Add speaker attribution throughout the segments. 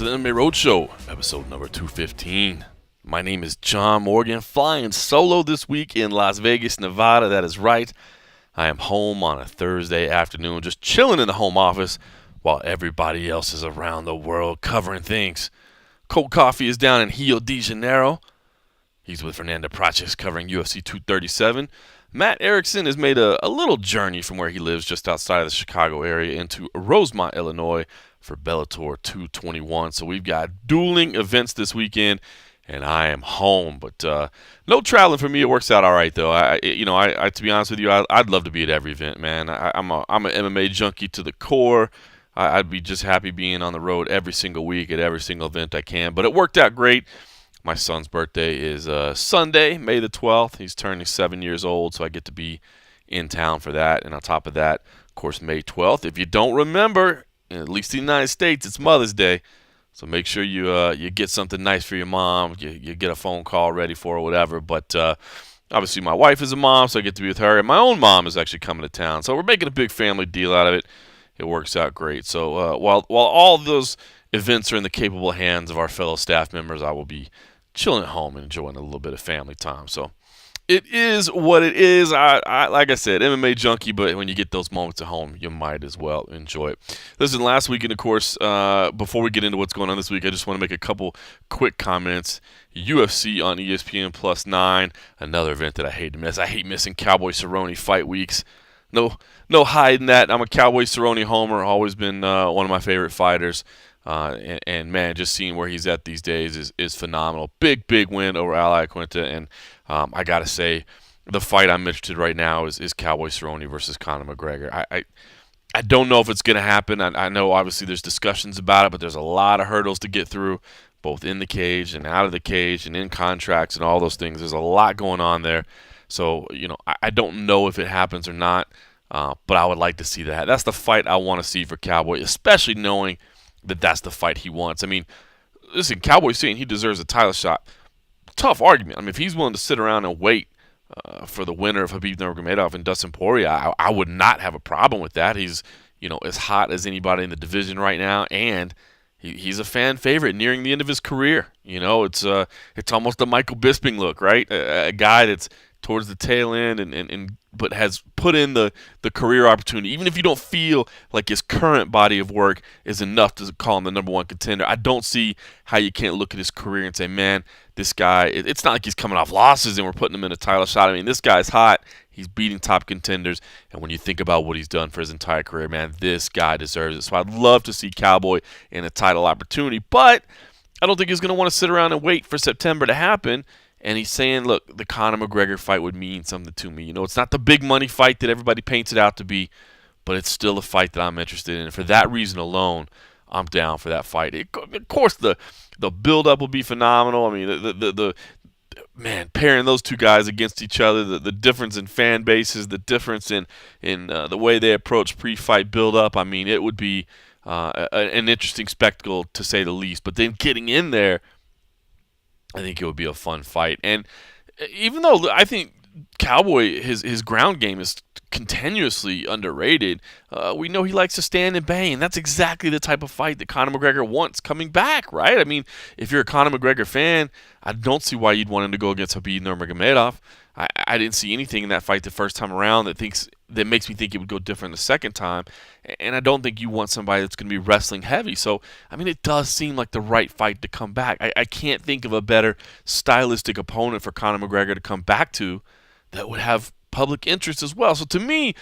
Speaker 1: the MMA Roadshow, episode number 215. My name is John Morgan, flying solo this week in Las Vegas, Nevada. That is right. I am home on a Thursday afternoon, just chilling in the home office while everybody else is around the world covering things. Cold Coffee is down in Rio de Janeiro. He's with Fernanda Prates covering UFC 237. Matt Erickson has made a little journey from where he lives just outside of the Chicago area into Rosemont, Illinois for Bellator 221. So we've got dueling events this weekend, and I am home. But no traveling for me. It works out all right, though. I to be honest with you, I'd love to be at every event, man. I'm an MMA junkie to the core. I'd be just happy being on the road every single week at every single event I can. But it worked out great. My son's birthday is Sunday, May the 12th. He's turning 7 years old, so I get to be in town for that. And on top of that, of course, May 12th. If you don't remember, at least in the United States, it's Mother's Day. So make sure you get something nice for your mom. You get a phone call ready for her, whatever. But obviously my wife is a mom, so I get to be with her. And my own mom is actually coming to town. So we're making a big family deal out of it. It works out great. So while all of those events are in the capable hands of our fellow staff members, I will be chilling at home and enjoying a little bit of family time. So it is what it is. I like I said, MMA junkie, but when you get those moments at home, you might as well enjoy it. Listen, last weekend, of course, before we get into what's going on this week, I just want to make a couple quick comments. UFC on ESPN Plus 9, another event that I hate to miss. I hate missing Cowboy Cerrone fight weeks. No hiding that. I'm a Cowboy Cerrone homer. Always been one of my favorite fighters. And man, just seeing where he's at these days is phenomenal. Big win over Al Iaquinta, and I gotta say, the fight I'm interested right now is Cowboy Cerrone versus Conor McGregor. I don't know if it's gonna happen. I know obviously there's discussions about it, but there's a lot of hurdles to get through, both in the cage and out of the cage and in contracts and all those things. There's a lot going on there, so I don't know if it happens or not, but I would like to see that. That's the fight I want to see for Cowboy, especially knowing that's the fight he wants. I mean, listen, Cowboy's saying he deserves a title shot. Tough argument. I mean, if he's willing to sit around and wait for the winner of Khabib Nurmagomedov and Dustin Poirier, I would not have a problem with that. He's, as hot as anybody in the division right now, and he's a fan favorite nearing the end of his career. It's almost a Michael Bisping look, right? A guy that's towards the tail end but has put in the career opportunity. Even if you don't feel like his current body of work is enough to call him the number one contender, I don't see how you can't look at his career and say, man, this guy, it's not like he's coming off losses and we're putting him in a title shot. I mean, this guy's hot. He's beating top contenders. And when you think about what he's done for his entire career, man, this guy deserves it. So I'd love to see Cowboy in a title opportunity. But I don't think he's going to want to sit around and wait for September to happen. And he's saying, look, the Conor McGregor fight would mean something to me. It's not the big money fight that everybody paints it out to be, but it's still a fight that I'm interested in. And for that reason alone, I'm down for that fight. Of course, the build-up will be phenomenal. I mean, the man, pairing those two guys against each other, the difference in fan bases, the difference in the way they approach pre-fight build-up, I mean, it would be an interesting spectacle, to say the least. But then getting in there, I think it would be a fun fight. And even though I think Cowboy, his ground game is continuously underrated, we know he likes to stand and bang, and that's exactly the type of fight that Conor McGregor wants coming back, right? I mean, if you're a Conor McGregor fan, I don't see why you'd want him to go against Khabib Nurmagomedov. I didn't see anything in that fight the first time around that makes me think it would go different the second time. And I don't think you want somebody that's going to be wrestling heavy. So, I mean, it does seem like the right fight to come back. I can't think of a better stylistic opponent for Conor McGregor to come back to that would have public interest as well. So to me,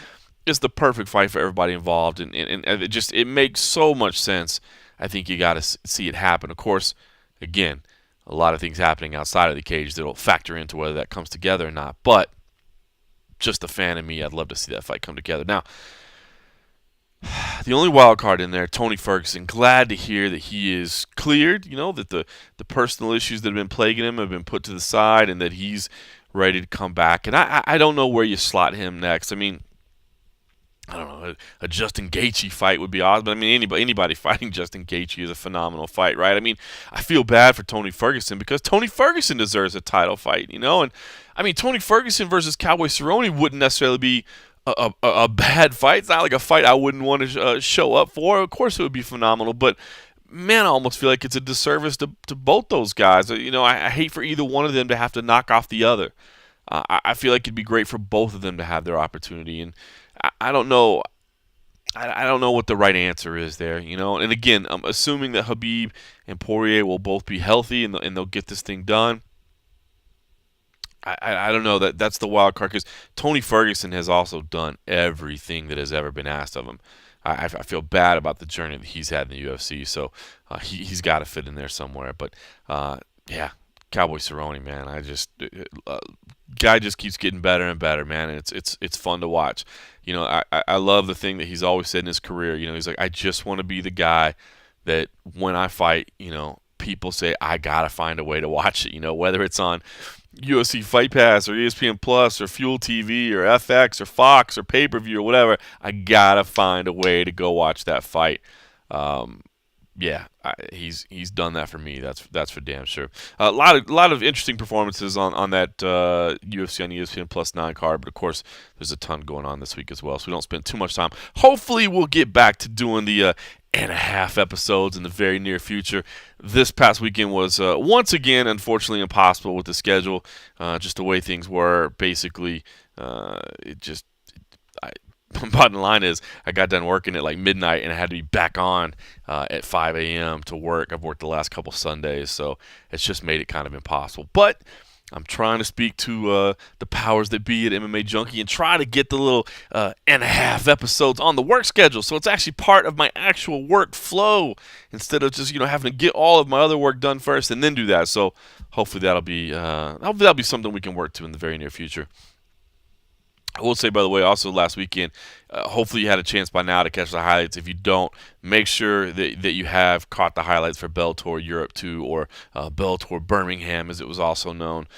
Speaker 1: it's the perfect fight for everybody involved. And it makes so much sense. I think you got to see it happen. Of course, again, a lot of things happening outside of the cage that will factor into whether that comes together or not. But just a fan of me, I'd love to see that fight come together. Now, the only wild card in there, Tony Ferguson. Glad to hear that he is cleared, that the personal issues that have been plaguing him have been put to the side and that he's ready to come back. And I don't know where you slot him next. I mean, I don't know, a Justin Gaethje fight would be awesome. But I mean, anybody fighting Justin Gaethje is a phenomenal fight, right? I mean, I feel bad for Tony Ferguson because Tony Ferguson deserves a title fight, And I mean, Tony Ferguson versus Cowboy Cerrone wouldn't necessarily be a bad fight. It's not like a fight I wouldn't want to show up for. Of course, it would be phenomenal, but man, I almost feel like it's a disservice to both those guys. I hate for either one of them to have to knock off the other. I feel like it'd be great for both of them to have their opportunity, and I don't know. I don't know what the right answer is there, And again, I'm assuming that Khabib and Poirier will both be healthy and they'll get this thing done. I don't know. That's the wild card because Tony Ferguson has also done everything that has ever been asked of him. I feel bad about the journey that he's had in the UFC, so he's got to fit in there somewhere. But yeah, Cowboy Cerrone, man, guy just keeps getting better and better, man, and it's fun to watch. I love the thing that he's always said in his career. He's like, I just want to be the guy that when I fight, people say I gotta find a way to watch it. Whether it's on UFC Fight Pass or ESPN Plus or Fuel TV or FX or Fox or pay-per-view or whatever, I gotta find a way to go watch that fight. Yeah, he's done that for me. That's for damn sure. A lot of interesting performances on that UFC on ESPN Plus 9 card, but of course there's a ton going on this week as well, so we don't spend too much time. Hopefully we'll get back to doing the and a half episodes in the very near future. This past weekend was once again unfortunately impossible with the schedule, just the way things were. Basically, bottom line is I got done working at like midnight and I had to be back on at 5 a.m. to work. I've worked the last couple Sundays, so it's just made it kind of impossible. But I'm trying to speak to the powers that be at MMA Junkie and try to get the little and a half episodes on the work schedule, so it's actually part of my actual work flow instead of just having to get all of my other work done first and then do that. So hopefully that'll be something we can work to in the very near future. I will say, by the way, also last weekend, hopefully you had a chance by now to catch the highlights. If you don't, make sure that you have caught the highlights for Bellator Europe 2 or Bellator Birmingham, as it was also known.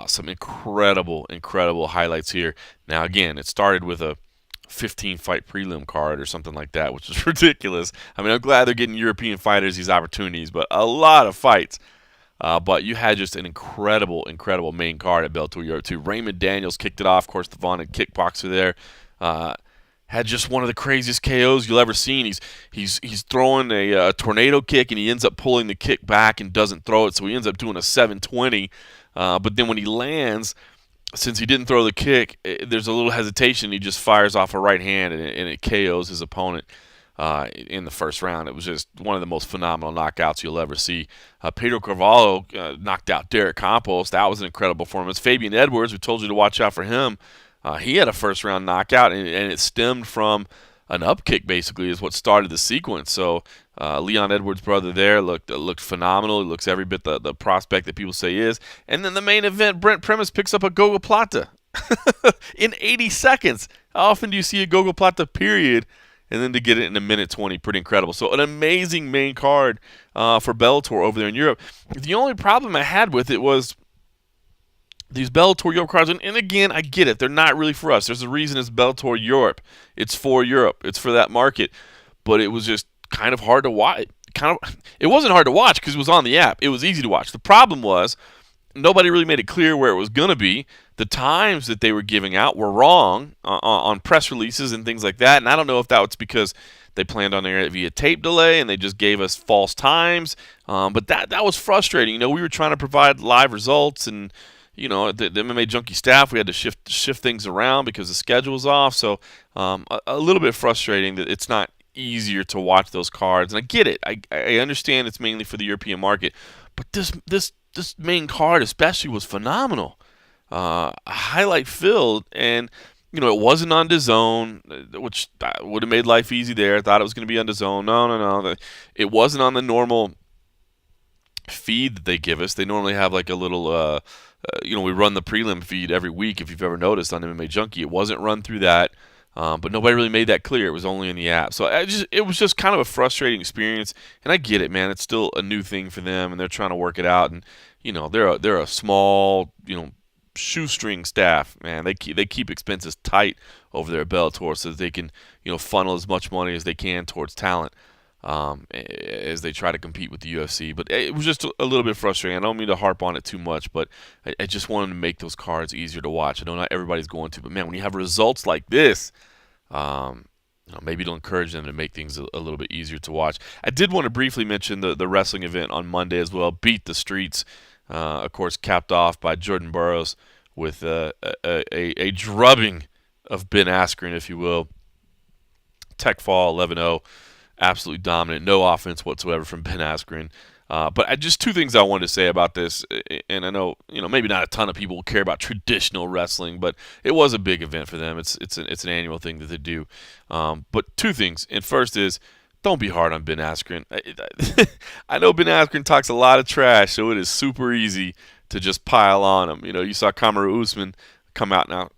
Speaker 1: Some incredible highlights here. Now, again, it started with a 15-fight prelim card or something like that, which is ridiculous. I mean, I'm glad they're getting European fighters these opportunities, but a lot of fights. But you had just an incredible main card at Bellator Europe 2. Raymond Daniels kicked it off. Of course, the vaunted kickboxer there. Had just one of the craziest KOs you'll ever seen. He's throwing a tornado kick, and he ends up pulling the kick back and doesn't throw it, so he ends up doing a 720. But then when he lands, since he didn't throw the kick, there's a little hesitation. He just fires off a right hand, and it KOs his opponent. In the first round. It was just one of the most phenomenal knockouts you'll ever see. Pedro Carvalho knocked out Derek Campos. That was an incredible performance. Fabian Edwards, we told you to watch out for him. He had a first-round knockout, and it stemmed from an up kick, basically, is what started the sequence. So Leon Edwards' brother there looked phenomenal. He looks every bit the prospect that people say he is. And then the main event, Brent Primus picks up a Gogo Plata in 80 seconds. How often do you see a Gogo Plata period? And then to get it in a minute 20, pretty incredible. So an amazing main card for Bellator over there in Europe. The only problem I had with it was these Bellator Europe cards, and again, I get it. They're not really for us. There's a reason it's Bellator Europe. It's for Europe. It's for that market. But it was just kind of hard to watch. It wasn't hard to watch because it was on the app. It was easy to watch. The problem was nobody really made it clear where it was going to be. The times that they were giving out were wrong on press releases and things like that. And I don't know if that was because they planned on airing it via tape delay and they just gave us false times. But that was frustrating. We were trying to provide live results, and the MMA Junkie staff, we had to shift things around because the schedule was off. So a little bit frustrating that it's not easier to watch those cards. And I get it. I understand it's mainly for the European market, but this main card especially was phenomenal. Highlight filled, and it wasn't on DAZN, which would have made life easy there. I thought it was going to be on DAZN. No. It wasn't on the normal feed that they give us. They normally have like a little, we run the prelim feed every week, if you've ever noticed on MMA Junkie. It wasn't run through that, but nobody really made that clear. It was only in the app. So it was just kind of a frustrating experience, and I get it, man. It's still a new thing for them, and they're trying to work it out, and they're a small, shoestring staff, man. They keep expenses tight over there at Bellator so that they can funnel as much money as they can towards talent as they try to compete with the UFC. But it was just a little bit frustrating. I don't mean to harp on it too much, but I just wanted to make those cards easier to watch. I know not everybody's going to, but man, when you have results like this, maybe it'll encourage them to make things a little bit easier to watch. I did want to briefly mention the wrestling event on Monday as well. Beat the Streets, of course, capped off by Jordan Burroughs with a drubbing of Ben Askren, if you will. Tech fall 11-0, absolutely dominant, no offense whatsoever from Ben Askren. But just two things I wanted to say about this, and I know maybe not a ton of people care about traditional wrestling, but it was a big event for them. It's an annual thing that they do. But two things, and first is don't be hard on Ben Askren. I know Ben Askren talks a lot of trash, so it is super easy to just pile on him. You saw Kamaru Usman come out now.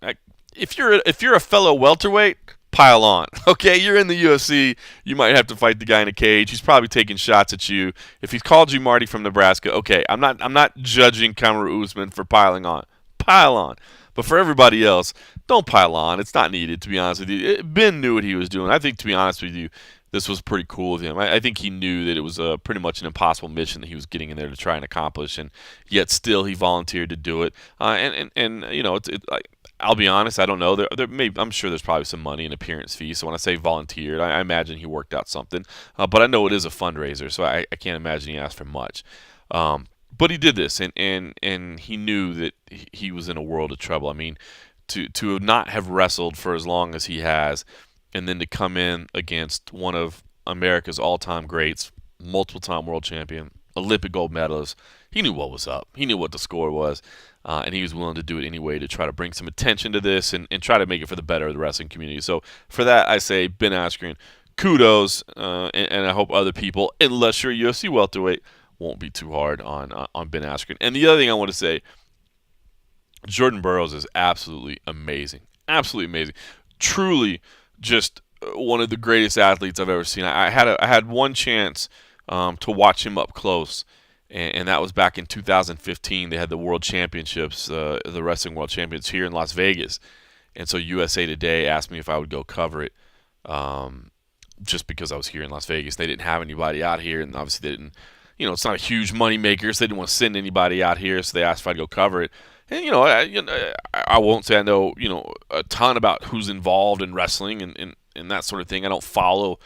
Speaker 1: If you're a fellow welterweight, pile on. Okay, you're in the UFC. You might have to fight the guy in a cage. He's probably taking shots at you. If he's called you Marty from Nebraska, okay, I'm not judging Kamaru Usman for piling on. Pile on. But for everybody else, don't pile on. It's not needed, to be honest with you. Ben knew what he was doing. I think, to be honest with you, this was pretty cool of him. I think he knew that it was pretty much an impossible mission that he was getting in there to try and accomplish, and yet still he volunteered to do it. I'll be honest, I don't know. I'm sure there's probably some money and appearance fees. So when I say volunteered, I imagine he worked out something. But I know it is a fundraiser, so I can't imagine he asked for much. But he did this, and he knew that he was in a world of trouble. I mean, to not have wrestled for as long as he has, and then to come in against one of America's all-time greats, multiple-time world champion, Olympic gold medalist, he knew what was up. He knew what the score was. And he was willing to do it anyway to try to bring some attention to this and try to make it for the better of the wrestling community. So for that, I say Ben Askren, kudos, and I hope other people, unless you're a UFC welterweight, won't be too hard on Ben Askren. And the other thing I want to say, Jordan Burroughs is absolutely amazing. Absolutely amazing. Truly just one of the greatest athletes I've ever seen. I had one chance to watch him up close, and that was back in 2015. They had the World Championships, the Wrestling World Championships here in Las Vegas. And so USA Today asked me if I would go cover it just because I was here in Las Vegas. They didn't have anybody out here, and obviously they didn't, it's not a huge money maker, so they didn't want to send anybody out here, so they asked if I'd go cover it. And, I won't say I know, a ton about who's involved in wrestling and that sort of thing. I don't follow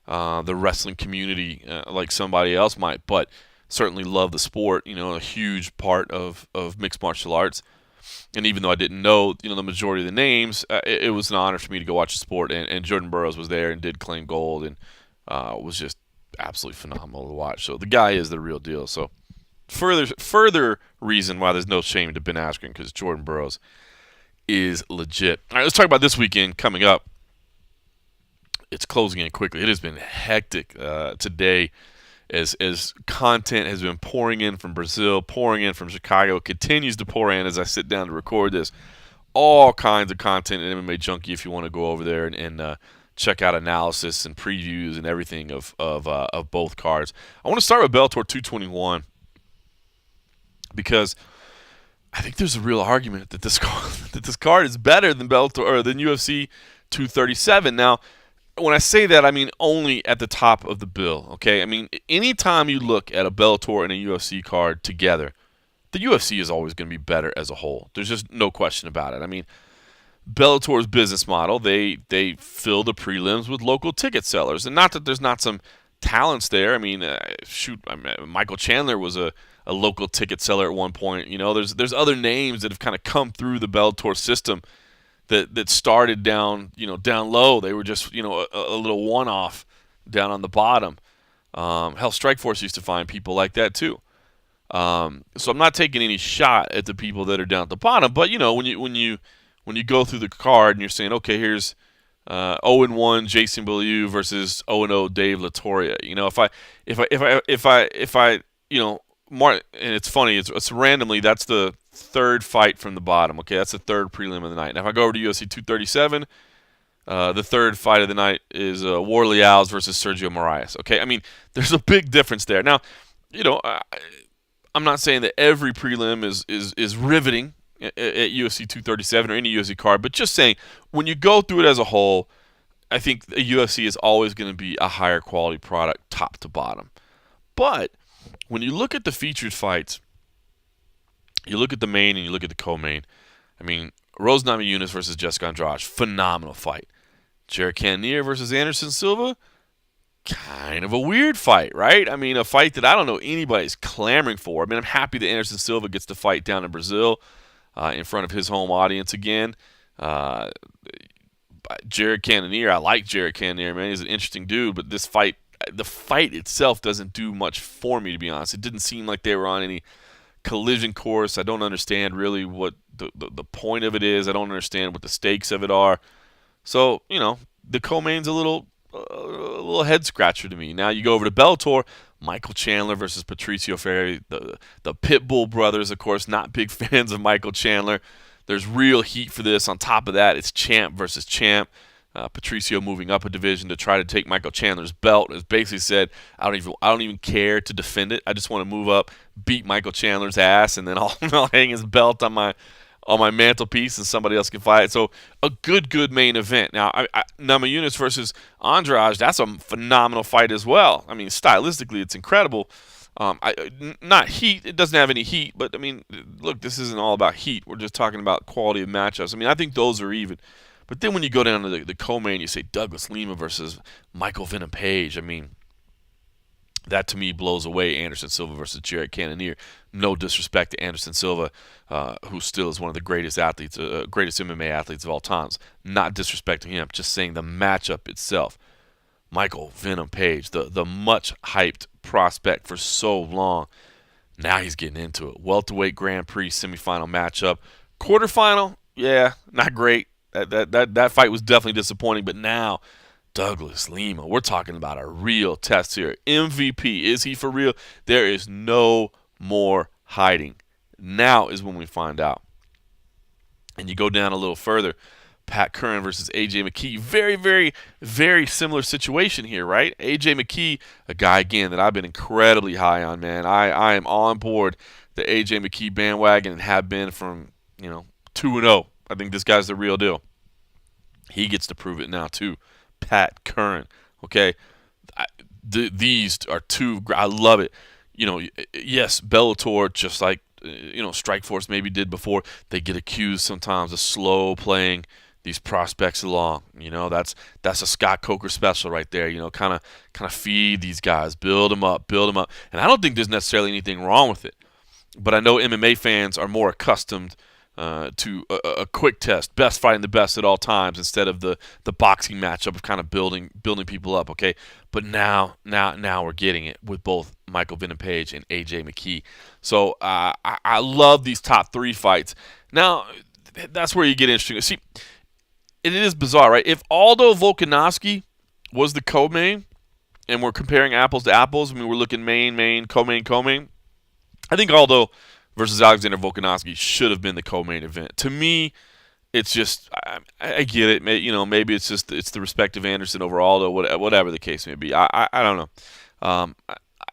Speaker 1: the wrestling community like somebody else might, but certainly love the sport, a huge part of mixed martial arts. And even though I didn't know, the majority of the names, it was an honor for me to go watch the sport. And Jordan Burroughs was there and did claim gold and was just absolutely phenomenal to watch. So the guy is the real deal. So further reason why there's no shame to Ben Askren, because Jordan Burroughs is legit. All right, let's talk about this weekend coming up. It's closing in quickly. It has been hectic today. As content has been pouring in from Brazil, pouring in from Chicago, continues to pour in as I sit down to record this. All kinds of content at MMA Junkie if you want to go over there and check out analysis and previews and everything of both cards. I want to start with Bellator 221 because I think there's a real argument that this card is better than Bellator or than UFC 237. Now, when I say that, I mean only at the top of the bill, okay? I mean, anytime you look at a Bellator and a UFC card together, the UFC is always going to be better as a whole. There's just no question about it. I mean, Bellator's business model, they fill the prelims with local ticket sellers. And not that there's not some talents there. I mean, Michael Chandler was a local ticket seller at one point. There's other names that have kind of come through the Bellator system that started down low. They were just, a little one-off down on the bottom. Hell, Strikeforce used to find people like that too. So I'm not taking any shot at the people that are down at the bottom, but when you go through the card and you're saying, okay, here's 0-1 Jason Bellew versus 0-0 Dave Latoria. If I Mark, and it's funny, it's randomly, that's the third fight from the bottom. Okay, that's the third prelim of the night. Now, if I go over to UFC 237, the third fight of the night is Warley Alves versus Sergio Moraes. Okay, I mean, there's a big difference there. Now, I'm not saying that every prelim is riveting at UFC 237 or any UFC card, but just saying when you go through it as a whole, I think the UFC is always going to be a higher quality product top to bottom. But when you look at the featured fights, you look at the main and you look at the co-main. I mean, Rose Namajunas versus Jessica Andrade, phenomenal fight. Jared Cannonier versus Anderson Silva, kind of a weird fight, right? I mean, a fight that I don't know anybody's clamoring for. I mean, I'm happy that Anderson Silva gets to fight down in Brazil in front of his home audience again. Uh, Jared Cannonier, I like Jared Cannonier, man. He's an interesting dude, but this fight, the fight itself doesn't do much for me, to be honest. It didn't seem like they were on any collision course. I don't understand really what the point of it is. I don't understand what the stakes of it are. So, the co-main's a little head scratcher to me. Now you go over to Bellator, Michael Chandler versus Patricio Freire. The Pitbull brothers, of course, not big fans of Michael Chandler. There's real heat for this. On top of that, it's champ versus champ. Patricio moving up a division to try to take Michael Chandler's belt has basically said, I don't even care to defend it. I just want to move up, beat Michael Chandler's ass, and then I'll hang his belt on my mantelpiece, and somebody else can fight. So a good main event. Now, Namajunas versus Andrade, that's a phenomenal fight as well. I mean, stylistically, it's incredible. Not heat. It doesn't have any heat, but I mean, look, this isn't all about heat. We're just talking about quality of matchups. I mean, I think those are even. But then when you go down to the co-main, you say Douglas Lima versus Michael Venom Page. I mean, that to me blows away Anderson Silva versus Jared Cannonier. No disrespect to Anderson Silva, who still is one of the greatest athletes, greatest MMA athletes of all times. Not disrespecting him, just saying the matchup itself. Michael Venom Page, the much hyped prospect for so long. Now he's getting into it. Welterweight Grand Prix semifinal matchup. Quarterfinal, yeah, not great. That fight was definitely disappointing, but now Douglas Lima, we're talking about a real test here. MVP, is he for real? There is no more hiding. Now is when we find out. And you go down a little further, Pat Curran versus A.J. McKee. Very, very, very similar situation here, right? A.J. McKee, a guy, again, that I've been incredibly high on, man. I am on board the A.J. McKee bandwagon and have been from, 2-0. I think this guy's the real deal. He gets to prove it now, too. Pat Curran, okay? These are two, I love it. Yes, Bellator, just like, Strikeforce maybe did before, they get accused sometimes of slow playing these prospects along. That's a Scott Coker special right there. Kind of feed these guys, build them up. And I don't think there's necessarily anything wrong with it. But I know MMA fans are more accustomed to a quick test, best fighting the best at all times, instead of the boxing matchup of kind of building people up. Okay, but now we're getting it with both Michael Venom Page and A.J. McKee. So I love these top three fights. Now that's where you get interesting. See, it is bizarre, right? If Aldo Volkanovski was the co-main, and we're comparing apples to apples, I mean, we're looking main, co-main. I think Aldo versus Alexander Volkanovski should have been the co-main event. To me, it's just, I get it. Maybe it's just it's the respect of Anderson over Aldo, whatever the case may be. I don't know.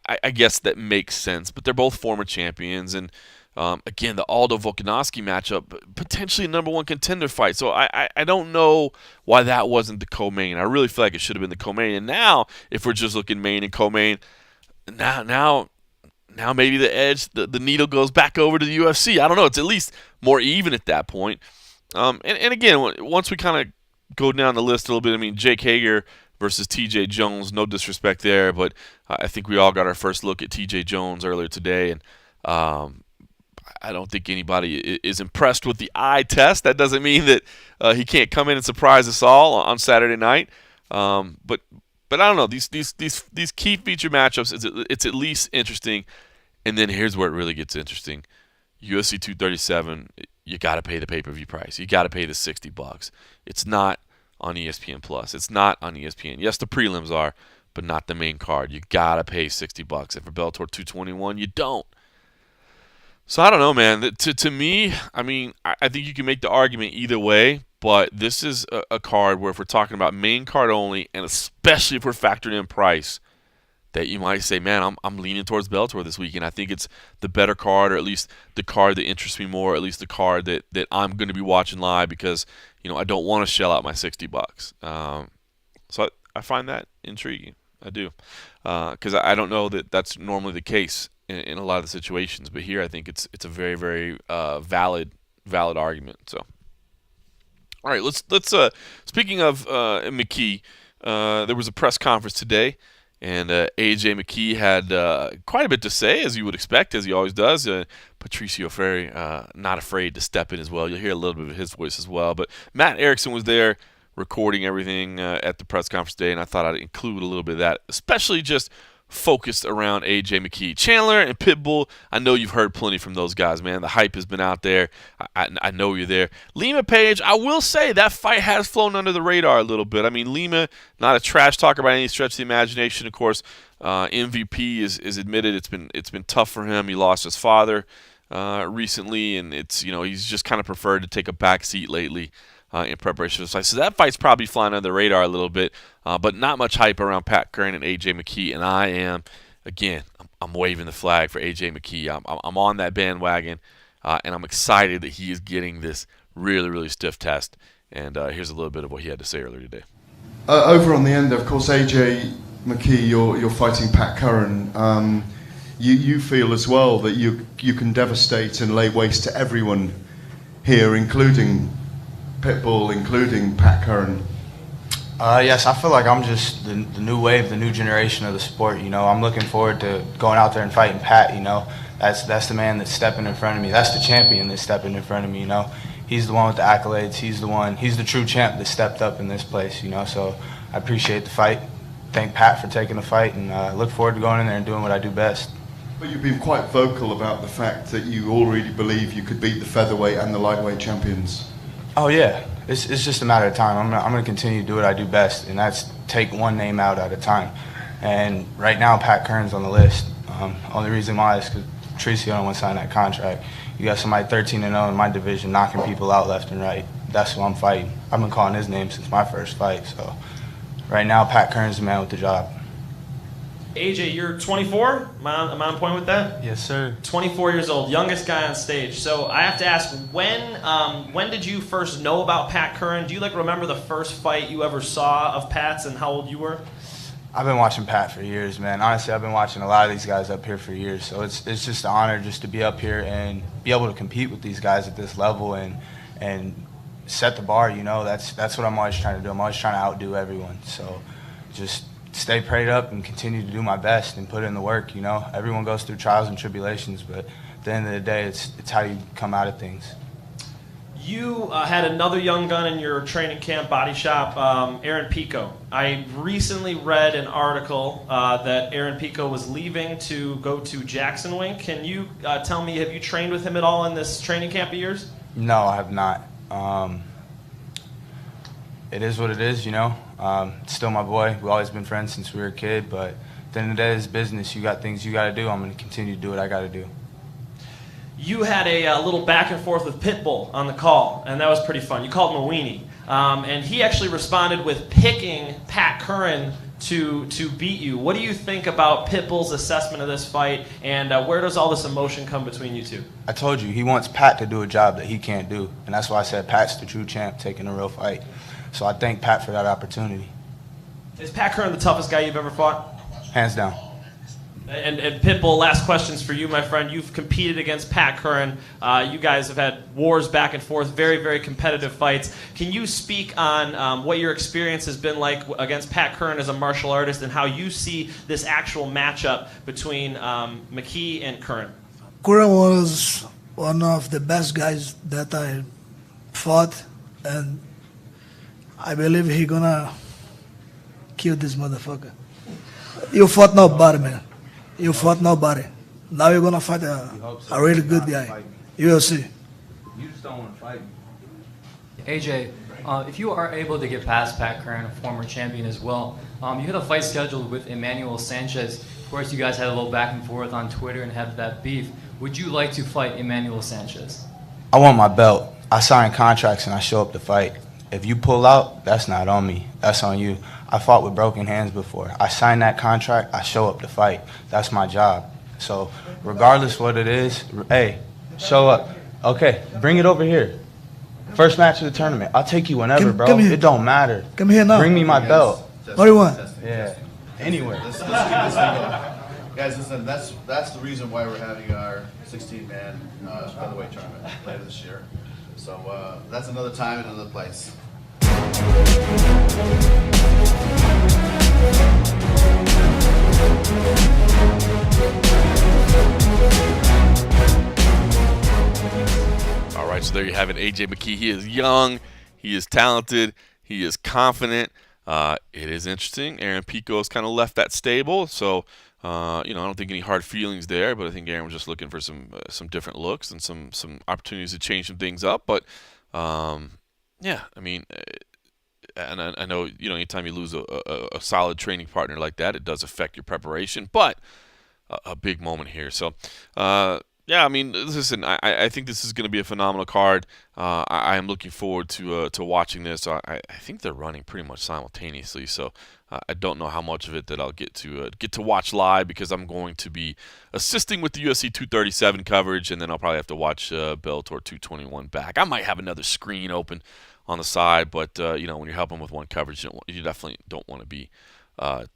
Speaker 1: I guess that makes sense, but they're both former champions, and again, the Aldo Volkanovski matchup, potentially a number one contender fight. So I don't know why that wasn't the co-main. I really feel like it should have been the co-main. And now, if we're just looking main and co-main, now maybe the edge, the needle goes back over to the UFC. I don't know. It's at least more even at that point. And again, once we kind of go down the list a little bit, I mean, Jake Hager versus T.J. Jones, no disrespect there, but I think we all got our first look at T.J. Jones earlier today, and I don't think anybody is impressed with the eye test. That doesn't mean that he can't come in and surprise us all on Saturday night. But I don't know. These key feature matchups, it's at least interesting. And then here's where it really gets interesting. UFC 237, you got to pay the pay-per-view price. You got to pay the $60. It's not on ESPN Plus. It's not on ESPN. Yes, the prelims are, but not the main card. You got to pay $60. And for Bellator 221, you don't. So I don't know, man. To me, I mean, I think you can make the argument either way, but this is a card where if we're talking about main card only, and especially if we're factoring in price, that you might say, man, I'm leaning towards Bellator this weekend. I think it's the better card, or at least the card that interests me more, or at least the card that I'm going to be watching live because, I don't want to shell out my $60. So I find that intriguing. I do. Because I don't know that that's normally the case in a lot of the situations, but here I think it's a very, very valid argument. So All right, let's speaking of McKee, there was a press conference today, and A.J. McKee had quite a bit to say, as you would expect, as he always does. Patricio Freire, not afraid to step in as well. You'll hear a little bit of his voice as well. But Matt Erickson was there recording everything at the press conference today, and I thought I'd include a little bit of that, especially just focused around A.J. McKee. Chandler and Pitbull, I know you've heard plenty from those guys, man. The hype has been out there. I know you're there. Lima Page, I will say that fight has flown under the radar a little bit. I mean, Lima, not a trash talker by any stretch of the imagination. Of course, MVP is admitted it's been tough for him. He lost his father recently, and he's just kind of preferred to take a back seat lately. In preparation for this fight. So that fight's probably flying under the radar a little bit, but not much hype around Pat Curran and A.J. McKee. And I am, again, I'm waving the flag for A.J. McKee. I'm on that bandwagon, and I'm excited that he is getting this really, really stiff test. And here's a little bit of what he had to say earlier today.
Speaker 2: Over on the end, of course, A.J. McKee, you're fighting Pat Curran. You feel as well that you can devastate and lay waste to everyone here, including Pitbull, including Pat Curran.
Speaker 3: Yes, I feel like I'm just the new wave, the new generation of the sport. I'm looking forward to going out there and fighting Pat. That's the man that's stepping in front of me. That's the champion that's stepping in front of me. He's the one with the accolades. He's the true champ that stepped up in this place. So I appreciate the fight. Thank Pat for taking the fight, and look forward to going in there and doing what I do best.
Speaker 2: But you've been quite vocal about the fact that you already believe you could beat the featherweight and the lightweight champions.
Speaker 3: Oh yeah, it's just a matter of time. I'm gonna continue to do what I do best, and that's take one name out at a time. And right now, Pat Curran's on the list. Only reason why is because Patricio don't want to sign that contract. You got somebody 13-0 in my division knocking people out left and right. That's who I'm fighting. I've been calling his name since my first fight. So right now, Pat Curran's the man with the job.
Speaker 4: AJ, you're 24? Am I on point with that?
Speaker 3: Yes, sir.
Speaker 4: 24 years old, youngest guy on stage. So I have to ask, when did you first know about Pat Curran? Do you remember the first fight you ever saw of Pat's and how old you were?
Speaker 3: I've been watching Pat for years, man. Honestly, I've been watching a lot of these guys up here for years. So it's just an honor just to be up here and be able to compete with these guys at this level and set the bar. That's what I'm always trying to do. I'm always trying to outdo everyone. So just stay prayed up and continue to do my best and put in the work. Everyone goes through trials and tribulations, but at the end of the day, it's how you come out of things.
Speaker 4: You had another young gun in your training camp body shop, Aaron Pico. I recently read an article that Aaron Pico was leaving to go to Jackson Wink. Can you tell me, have you trained with him at all in this training camp of yours?
Speaker 3: No, I have not. It is what it is, still my boy. We've always been friends since we were a kid, but at the end of the day, it's business. You got things you got to do. I'm going to continue to do what I got to do.
Speaker 4: You had a little back and forth with Pitbull on the call, and that was pretty fun. You called him a weenie, and he actually responded with picking Pat Curran to beat you. What do you think about Pitbull's assessment of this fight, and where does all this emotion come between you two?
Speaker 3: I told you, he wants Pat to do a job that he can't do, and that's why I said Pat's the true champ taking a real fight. So I thank Pat for that opportunity.
Speaker 4: Is Pat Curran the toughest guy you've ever fought?
Speaker 3: Hands down.
Speaker 4: And Pitbull, last questions for you, my friend. You've competed against Pat Curran. You guys have had wars back and forth, very, very competitive fights. Can you speak on what your experience has been like against Pat Curran as a martial artist and how you see this actual matchup between McKee and Curran?
Speaker 5: Curran was one of the best guys that I fought, and I believe he gonna kill this motherfucker. You fought nobody, man. You fought nobody. Now you're gonna fight a really good guy. You will see.
Speaker 3: You just don't want to fight me.
Speaker 6: AJ, if you are able to get past Pat Curran, a former champion as well, you had a fight scheduled with Emmanuel Sanchez. Of course, you guys had a little back and forth on Twitter and had that beef. Would you like to fight Emmanuel Sanchez?
Speaker 3: I want my belt. I sign contracts and I show up to fight. If you pull out, that's not on me. That's on you. I fought with broken hands before. I signed that contract. I show up to fight. That's my job. So regardless what it is, hey, show up. Okay, bring it over here. First match of the tournament. I'll take you whenever, bro.
Speaker 5: Come here.
Speaker 3: It don't matter.
Speaker 5: Come here now.
Speaker 3: Bring me my belt.
Speaker 5: What do you want?
Speaker 3: Yeah. Anywhere.
Speaker 7: Let's keep this thing going. Guys, listen, that's the reason why we're having our 16-man featherweight tournament later this year. So that's another time and another place.
Speaker 1: All right, so there you have it, A.J. McKee. He is young, he is talented, he is confident. It is interesting. Aaron Pico's kind of left that stable, so I don't think any hard feelings there. But I think Aaron was just looking for some different looks and some opportunities to change some things up. But yeah, I mean, and I know anytime you lose a solid training partner like that, it does affect your preparation. But a big moment here, so. Yeah, I mean, listen, I think this is going to be a phenomenal card. I am looking forward to watching this. I think they're running pretty much simultaneously, so I don't know how much of it that I'll get to watch live, because I'm going to be assisting with the UFC 237 coverage, and then I'll probably have to watch Bellator 221 back. I might have another screen open on the side, but when you're helping with one coverage, you definitely don't want to be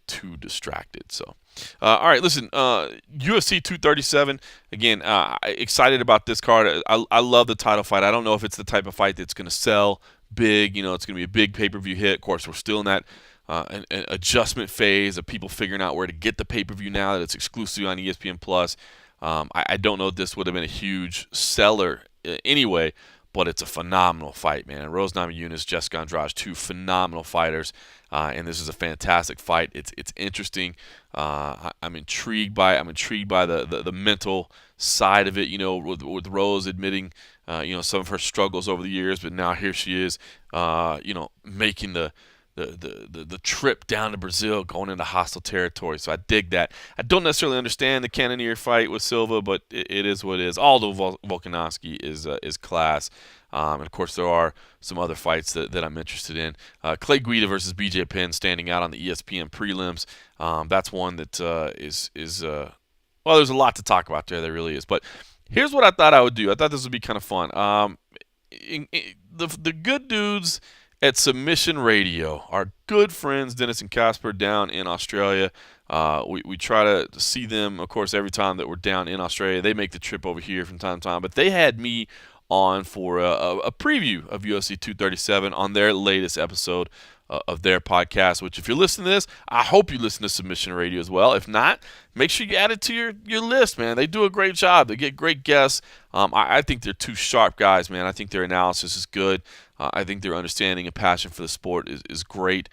Speaker 1: too distracted. So all right, listen, UFC 237, again, excited about this card. I love the title fight. I don't know if it's the type of fight that's going to sell big. It's going to be a big pay-per-view hit. Of course, we're still in that an adjustment phase of people figuring out where to get the pay-per-view now that it's exclusive on ESPN Plus. I don't know if this would have been a huge seller anyway, but it's a phenomenal fight, man. Rose Namajunas, Jessica Andrade, two phenomenal fighters, and this is a fantastic fight. It's interesting. I'm intrigued by it. I'm intrigued by the mental side of it. With Rose admitting, some of her struggles over the years, but now here she is, making the trip down to Brazil, going into hostile territory. So I dig that. I don't necessarily understand the Cannonier fight with Silva, but it is what it is. Aldo Volkanovski is class. And of course, there are some other fights that I'm interested in. Clay Guida versus BJ Penn standing out on the ESPN prelims. That's one that is well, there's a lot to talk about there. There really is. But here's what I thought I would do. I thought this would be kind of fun. The good dudes at Submission Radio, our good friends Dennis and Casper down in Australia. We try to see them, of course, every time that we're down in Australia. They make the trip over here from time to time. But they had me on for a preview of UFC 237 on their latest episode of their podcast, which if you're listening to this, I hope you listen to Submission Radio as well. If not, make sure you add it to your list, man. They do a great job. They get great guests. I think they're two sharp guys, man. I think their analysis is good. I think their understanding and passion for the sport is great.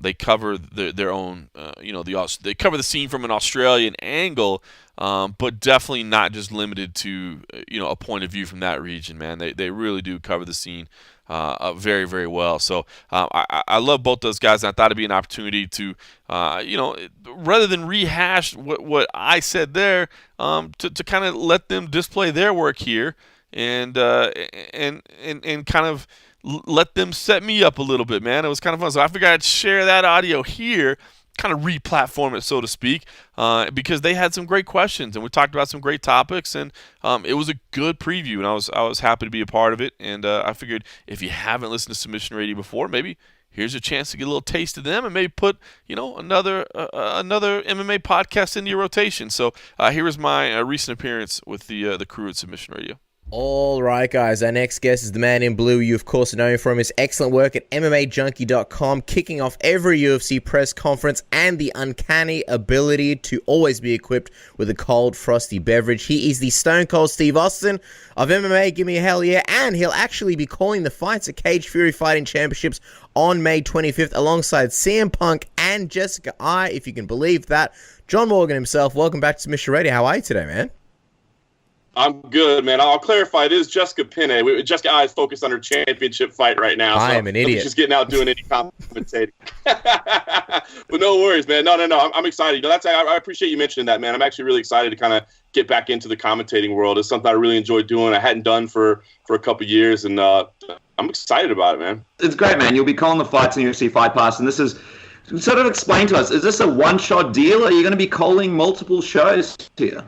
Speaker 1: They cover their own, they cover the scene from an Australian angle, but definitely not just limited to, a point of view from that region, man. They really do cover the scene very, very well. So I love both those guys, and I thought it'd be an opportunity to, rather than rehash what I said there, to kind of let them display their work here and kind of let them set me up a little bit, man. It was kind of fun. So I figured I'd share that audio here, kind of re-platform it, so to speak, because they had some great questions, and we talked about some great topics, and it was a good preview, and I was happy to be a part of it. And I figured if you haven't listened to Submission Radio before, maybe here's a chance to get a little taste of them, and maybe put another MMA podcast into your rotation. So here is my recent appearance with the crew at Submission Radio.
Speaker 8: All right, guys, our next guest is the man in blue. You, of course, know him from his excellent work at MMAJunkie.com, kicking off every UFC press conference, and the uncanny ability to always be equipped with a cold, frosty beverage. He is the Stone Cold Steve Austin of MMA. Give me a hell yeah. And he'll actually be calling the fights at Cage Fury Fighting Championships on May 25th alongside CM Punk and Jessica I, if you can believe that. John Morgan himself, welcome back to Submission Radio. How are you today, man?
Speaker 9: I'm good, man. I'll clarify. It is Jessica Penne. Jessica I is focused on her championship fight right now.
Speaker 8: I am an idiot.
Speaker 9: She's getting out doing any commentating. But no worries, man. No. I'm excited. I appreciate you mentioning that, man. I'm actually really excited to kind of get back into the commentating world. It's something I really enjoy doing. I hadn't done for a couple of years, and I'm excited about it, man.
Speaker 10: It's great, man. You'll be calling the fights in UFC Fight Pass, and this is sort of explain to us, is this a one-shot deal, or are you going to be calling multiple shows here?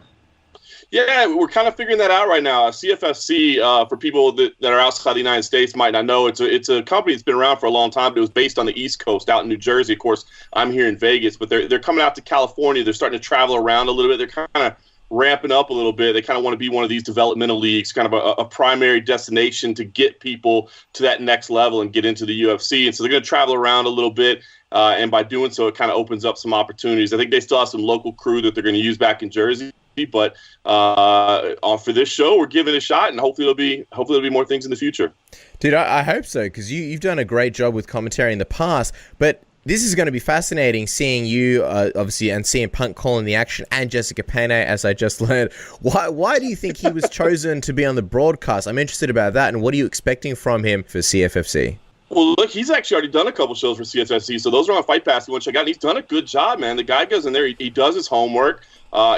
Speaker 9: Yeah, we're kind of figuring that out right now. CFFC, for people that are outside the United States might not know, it's a company that's been around for a long time, but it was based on the East Coast, out in New Jersey. Of course, I'm here in Vegas, but they're coming out to California. They're starting to travel around a little bit. They're kind of ramping up a little bit. They kind of want to be one of these developmental leagues, kind of a primary destination to get people to that next level and get into the UFC. And so they're going to travel around a little bit. And by doing so, it kind of opens up some opportunities. I think they still have some local crew that they're going to use back in Jersey. But for this show, we're giving it a shot, and hopefully there'll be more things in the future.
Speaker 8: Dude, I hope so, because you've done a great job with commentary in the past. But this is going to be fascinating seeing you, obviously, and seeing Punk calling the action, and Jessica Pena, as I just learned. Why do you think he was chosen to be on the broadcast? I'm interested about that, and what are you expecting from him for CFFC?
Speaker 9: Well, look, he's actually already done a couple shows for CFFC, so those are on Fight Pass. You want to check out. He's done a good job, man. The guy goes in there, he does his homework.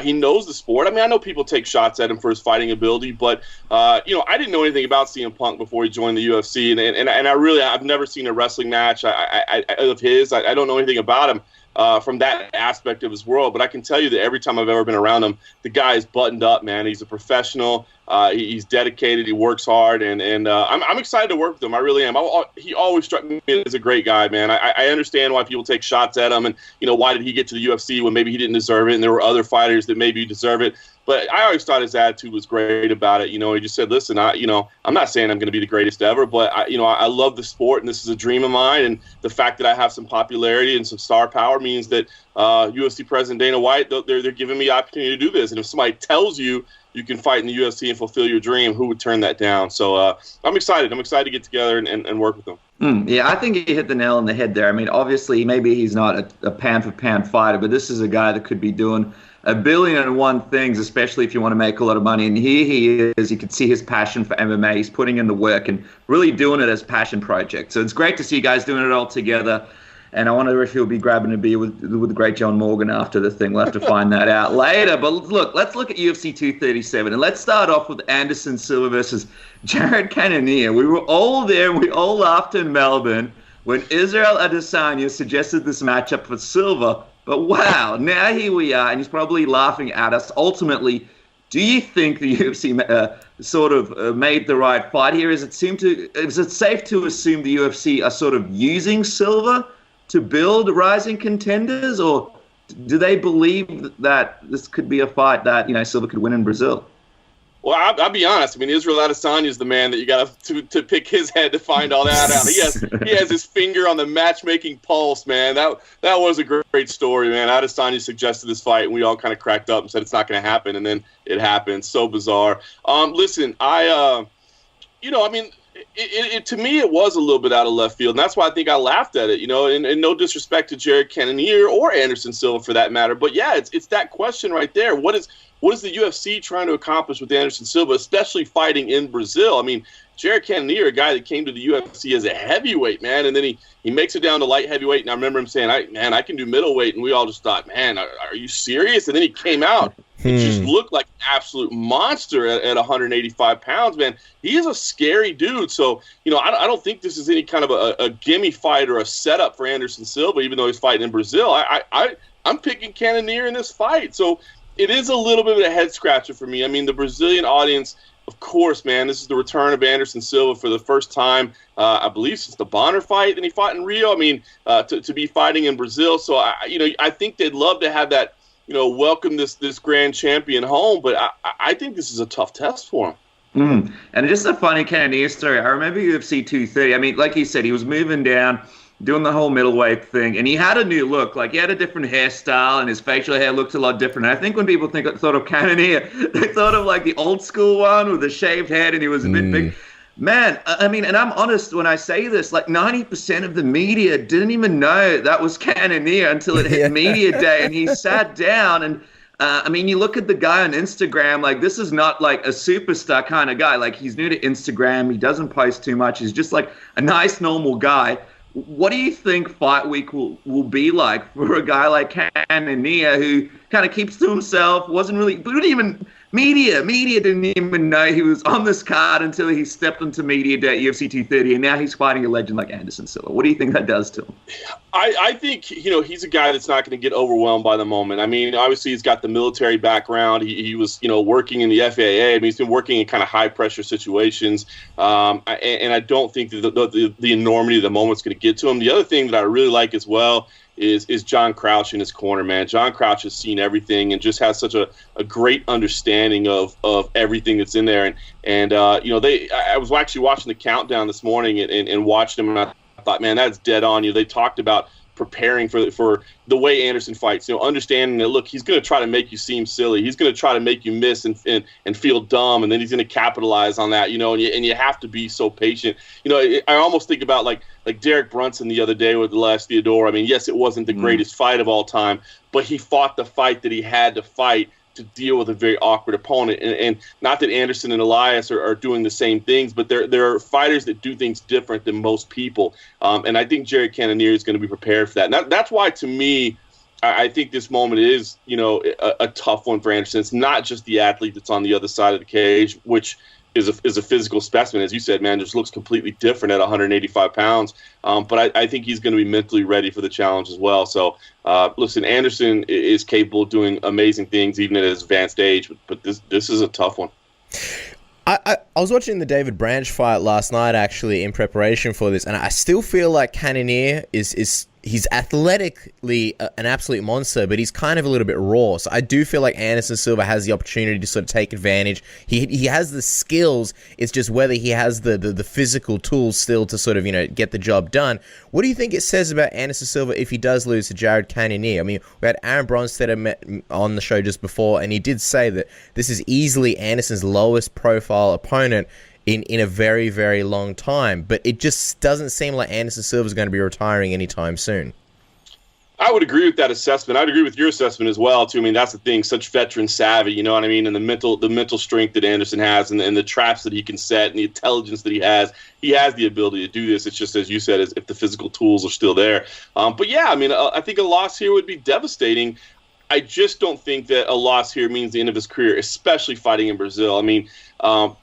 Speaker 9: He knows the sport. I mean, I know people take shots at him for his fighting ability, but I didn't know anything about CM Punk before he joined the UFC, and I've never seen a wrestling match of his. I don't know anything about him from that aspect of his world, but I can tell you that every time I've ever been around him, the guy is buttoned up, man. He's a professional. He's dedicated. He works hard, and I'm excited to work with him. I really am. He always struck me as a great guy, man. I understand why people take shots at him, and why did he get to the UFC when maybe he didn't deserve it, and there were other fighters that maybe deserve it. But I always thought his attitude was great about it. He just said, "Listen, I'm not saying I'm going to be the greatest ever, but I love the sport, and this is a dream of mine. And the fact that I have some popularity and some star power means that UFC President Dana White, they're giving me the opportunity to do this. And if somebody tells you you can fight in the UFC and fulfill your dream, who would turn that down?" So I'm excited. I'm excited to get together and work with them.
Speaker 10: Yeah, I think he hit the nail on the head there. I mean, obviously, maybe he's not a pound-for-pound fighter, but this is a guy that could be doing 1,000,000,001 things, especially if you want to make a lot of money. And here he is. You can see his passion for MMA. He's putting in the work and really doing it as a passion project. So it's great to see you guys doing it all together. And I wonder if he'll be grabbing a beer with the great John Morgan after the thing. We'll have to find that out later. But look, let's look at UFC 237. And let's start off with Anderson Silva versus Jared Cannonier. We were all there, and we all laughed in Melbourne when Israel Adesanya suggested this matchup for Silva. But wow, now here we are, and he's probably laughing at us. Ultimately, do you think the UFC made the right fight here? Is it safe to assume the UFC are sort of using Silva to build rising contenders, or do they believe that this could be a fight that Silva could win in Brazil?
Speaker 9: Well, I'll be honest. I mean, Israel Adesanya is the man that you got to pick his head to find all that out. He has his finger on the matchmaking pulse, man. That was a great story, man. Adesanya suggested this fight, and we all kind of cracked up and said it's not going to happen, and then it happened. So bizarre. Listen, to me, it was a little bit out of left field, and that's why I think I laughed at it. And no disrespect to Jared Cannonier or Anderson Silva for that matter, but yeah, it's that question right there. What is the UFC trying to accomplish with Anderson Silva, especially fighting in Brazil? I mean, Jared Cannonier, a guy that came to the UFC as a heavyweight, man, and then he makes it down to light heavyweight, and I remember him saying, I can do middleweight, and we all just thought, man, are you serious? And then he came out. He just looked like an absolute monster at 185 pounds, man. He is a scary dude. So, I don't think this is any kind of a gimme fight or a setup for Anderson Silva, even though he's fighting in Brazil. I'm picking Cannonier in this fight. So it is a little bit of a head scratcher for me. I mean, the Brazilian audience, of course, man, this is the return of Anderson Silva for the first time, I believe, since the Bonner fight that he fought in Rio. I mean, to be fighting in Brazil. So, I think they'd love to have that, welcome this grand champion home. But I think this is a tough test for him.
Speaker 10: And just a funny Cannonier story. I remember UFC 230. I mean, like you said, he was moving down, doing the whole middleweight thing, and he had a new look. Like, he had a different hairstyle, and his facial hair looked a lot different. And I think when people thought of Cannonier, they thought of like the old school one with the shaved head, and he was a bit big. Man, I mean, and I'm honest when I say this, like 90% of the media didn't even know that was Cannonier until it hit media day, and he sat down and I mean, you look at the guy on Instagram, like, this is not like a superstar kind of guy. Like, he's new to Instagram. He doesn't post too much. He's just like a nice, normal guy. What do you think Fight Week will be like for a guy like Cannonier, who kind of keeps to himself, media didn't even know he was on this card until he stepped into media day at UFC 230, and now he's fighting a legend like Anderson Silva. What do you think that does to him?
Speaker 9: I think, he's a guy that's not going to get overwhelmed by the moment. I mean, obviously he's got the military background. He was, working in the FAA. I mean, he's been working in kind of high-pressure situations, and I don't think that the enormity of the moment's going to get to him. The other thing that I really like as well is John Crouch in his corner, man. John Crouch has seen everything and just has such a great understanding of everything that's in there. And I was actually watching the countdown this morning and watched them, and I thought, man, that's dead on. They talked about preparing for the way Anderson fights, understanding that, look, he's going to try to make you seem silly. He's going to try to make you miss and feel dumb, and then he's going to capitalize on that, and you have to be so patient. I almost think about like Derek Brunson the other day with Les Theodore. I mean, yes, it wasn't the greatest fight of all time, but he fought the fight that he had to fight to deal with a very awkward opponent. And not that Anderson and Elias are doing the same things, but there are fighters that do things different than most people. And I think Jared Cannonier is going to be prepared for that. And that's why, to me, I think this moment is, a tough one for Anderson. It's not just the athlete that's on the other side of the cage, which is a physical specimen. As you said, man, just looks completely different at 185 pounds. But I think he's going to be mentally ready for the challenge as well. So, listen, Anderson is capable of doing amazing things even at his advanced age. But this is a tough one.
Speaker 8: I was watching the David Branch fight last night, actually, in preparation for this, and I still feel like Cannonier he's athletically an absolute monster, but he's kind of a little bit raw. So I do feel like Anderson Silva has the opportunity to sort of take advantage. He has the skills. It's just whether he has the physical tools still to sort of, get the job done. What do you think it says about Anderson Silva if he does lose to Jared Cannonier? I mean, we had Aaron Bronstetter on the show just before, and he did say that this is easily Anderson's lowest profile opponent in a very, very long time. But it just doesn't seem like Anderson Silva is going to be retiring anytime soon.
Speaker 9: I would agree with that assessment. I'd agree with your assessment as well, too. I mean, that's the thing, such veteran savvy, you know what I mean? And the mental strength that Anderson has and the traps that he can set and the intelligence that he has the ability to do this. It's just, as you said, as if the physical tools are still there. But yeah, I mean, I think a loss here would be devastating. I just don't think that a loss here means the end of his career, especially fighting in Brazil. I mean,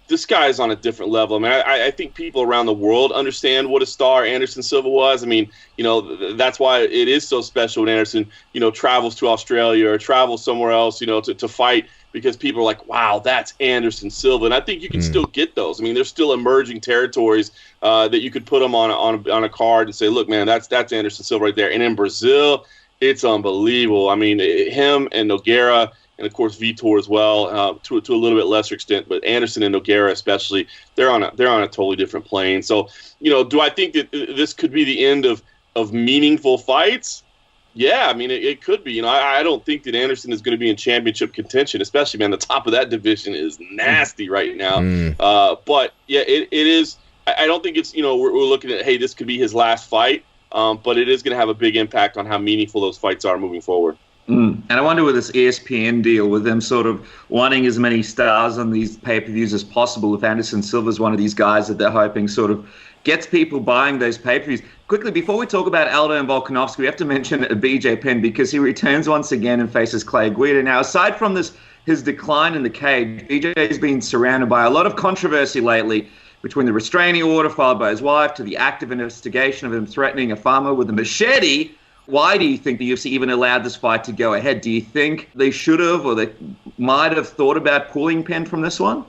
Speaker 9: this guy is on a different level. I mean, I think people around the world understand what a star Anderson Silva was. I mean, that's why it is so special when Anderson, travels to Australia or travels somewhere else, to fight, because people are like, wow, that's Anderson Silva. And I think you can still get those. I mean, there's still emerging territories that you could put them on a card and say, look, man, that's Anderson Silva right there. And in Brazil, it's unbelievable. I mean, him and Nogueira, and of course Vitor as well, to a little bit lesser extent, but Anderson and Nogueira especially, they're on a totally different plane. So, do I think that this could be the end of meaningful fights? Yeah, I mean, it could be. I don't think that Anderson is going to be in championship contention, especially, man, the top of that division is nasty right now. But yeah, it is. I don't think it's, we're looking at, hey, this could be his last fight. But it is going to have a big impact on how meaningful those fights are moving forward.
Speaker 10: And I wonder with this ESPN deal, with them sort of wanting as many stars on these pay-per-views as possible, if Anderson Silva is one of these guys that they're hoping sort of gets people buying those pay-per-views. Quickly, before we talk about Aldo and Volkanovski, we have to mention BJ Penn, because he returns once again and faces Clay Guida. Now, aside from his decline in the cage, BJ has been surrounded by a lot of controversy lately, between the restraining order filed by his wife to the active investigation of him threatening a farmer with a machete. Why do you think the UFC even allowed this fight to go ahead? Do you think they should have, or they might have thought about pulling Penn from this one?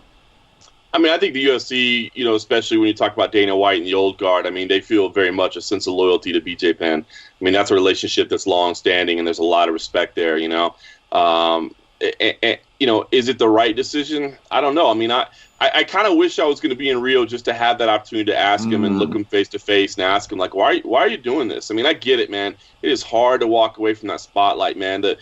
Speaker 9: I mean, I think the UFC, especially when you talk about Dana White and the old guard, I mean, they feel very much a sense of loyalty to BJ Penn. I mean, that's a relationship that's long-standing, and there's a lot of respect there, is it the right decision? I don't know. I mean, I kind of wish I was going to be in Rio just to have that opportunity to ask him and look him face to face and ask him, like, why are you doing this? I mean, I get it, man. It is hard to walk away from that spotlight, man. The